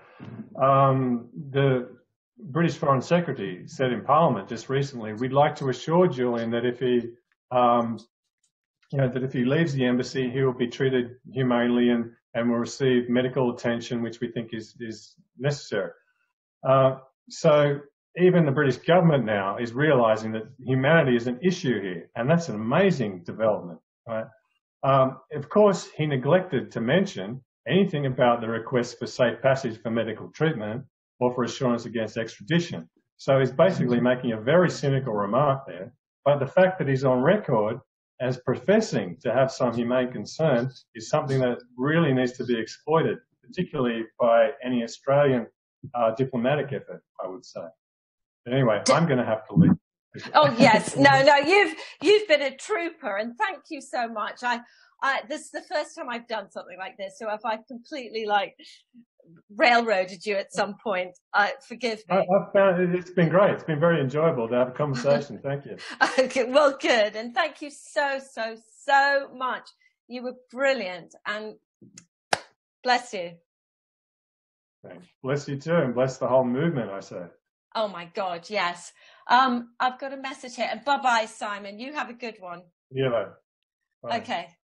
The British Foreign Secretary said in Parliament just recently, we'd like to assure Julian that if he, that if he leaves the embassy, he will be treated humanely and will receive medical attention, which we think is necessary. So even the British government now is realising that humanity is an issue here, and that's an amazing development, right? Of course, he neglected to mention anything about the request for safe passage for medical treatment or for assurance against extradition. So he's basically making a very cynical remark there. But the fact that he's on record as professing to have some humane concern is something that really needs to be exploited, particularly by any Australian diplomatic effort, I would say. But anyway, I'm going to have to leave. Oh yes, no, you've been a trooper, and thank you so much. This is the first time I've done something like this, so if I've completely railroaded you at some point, forgive me. I've found it's been great. It's been very enjoyable to have a conversation. Thank you. Okay, well, good, and thank you so much. You were brilliant, and bless you. Thanks. Bless you too, and bless the whole movement, I say. Oh my God, yes. I've got a message here. And bye-bye, Simon. You have a good one. Yeah. Bye. Okay.